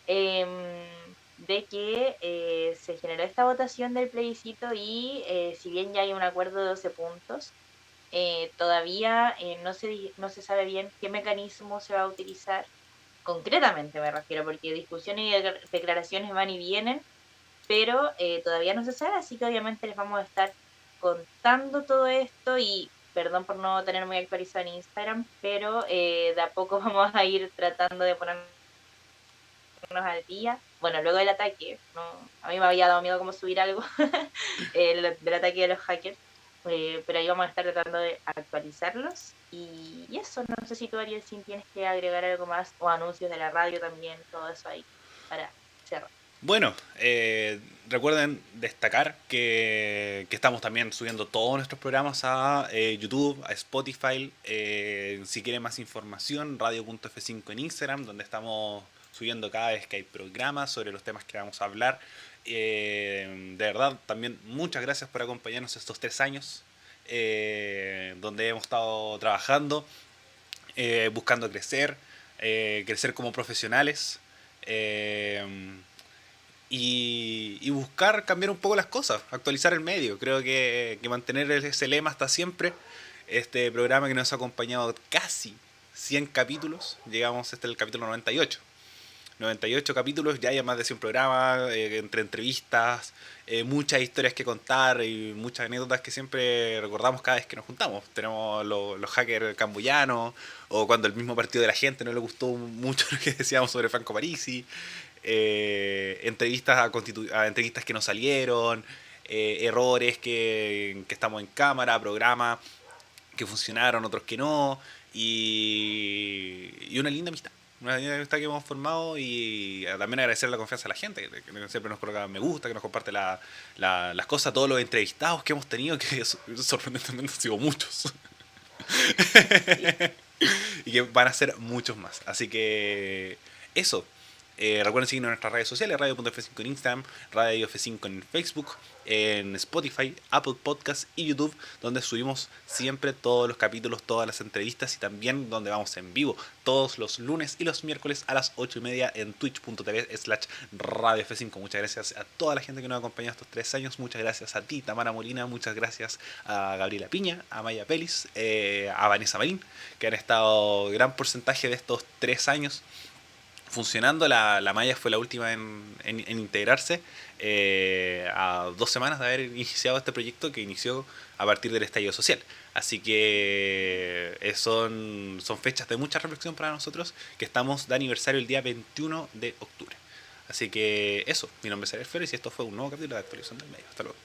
de que se generó esta votación del plebiscito y si bien ya hay un acuerdo de 12 puntos, todavía no se sabe bien qué mecanismo se va a utilizar concretamente, me refiero, porque discusiones y declaraciones van y vienen, pero todavía no se sabe, así que obviamente les vamos a estar contando todo esto y perdón por no tener muy actualizado en Instagram, pero de a poco vamos a ir tratando de ponernos al día. Bueno, luego del ataque, no, a mí me había dado miedo como subir algo del ataque de los hackers, pero ahí vamos a estar tratando de actualizarlos. Y eso, no sé si tú, Ariel, si tienes que agregar algo más, o anuncios de la radio también, todo eso ahí, para cerrar. Bueno, recuerden destacar que estamos también subiendo todos nuestros programas a YouTube, a Spotify. Si quieren más información, radio.f5 en Instagram, donde estamos subiendo cada vez que hay programas sobre los temas que vamos a hablar. De verdad, también muchas gracias por acompañarnos estos 3 años, donde hemos estado trabajando, buscando crecer, crecer como profesionales. Y buscar cambiar un poco las cosas, actualizar el medio. Creo que mantener ese lema hasta siempre. Este programa que nos ha acompañado casi 100 capítulos, llegamos hasta el capítulo 98. 98 capítulos, ya hay más de 100 programas, entre entrevistas, muchas historias que contar y muchas anécdotas que siempre recordamos cada vez que nos juntamos. Tenemos los hackers camboyanos, o cuando el mismo partido de la gente no le gustó mucho lo que decíamos sobre Franco Parisi. Entrevistas a entrevistas que no salieron, errores que estamos en cámara, programas que funcionaron, otros que no, y una linda amistad. Una linda amistad que hemos formado, y también agradecer la confianza a la gente, que siempre nos coloca me gusta, que nos comparte las cosas, todos los entrevistados que hemos tenido, que sorprendentemente han sido muchos. Y que van a ser muchos más. Así que eso. Recuerden seguirnos en nuestras redes sociales, radio.f5 en Instagram, Radio F5 en Facebook, en Spotify, Apple Podcasts y YouTube, donde subimos siempre todos los capítulos, todas las entrevistas, y también donde vamos en vivo todos los lunes y los miércoles a las 8:30 en twitch.tv/Radio F5. Muchas gracias a toda la gente que nos ha acompañado estos 3 años. Muchas gracias a ti, Tamara Molina. Muchas gracias a Gabriela Piña, a Maya Pelis, a Vanessa Marín, que han estado gran porcentaje de estos 3 años funcionando. La Maya fue la última en integrarse, a 2 semanas de haber iniciado este proyecto, que inició a partir del estallido social. Así que son fechas de mucha reflexión para nosotros, que estamos de aniversario el día 21 de octubre. Así que eso, mi nombre es Ariel Flores y esto fue un nuevo capítulo de Actualización del Medio. Hasta luego.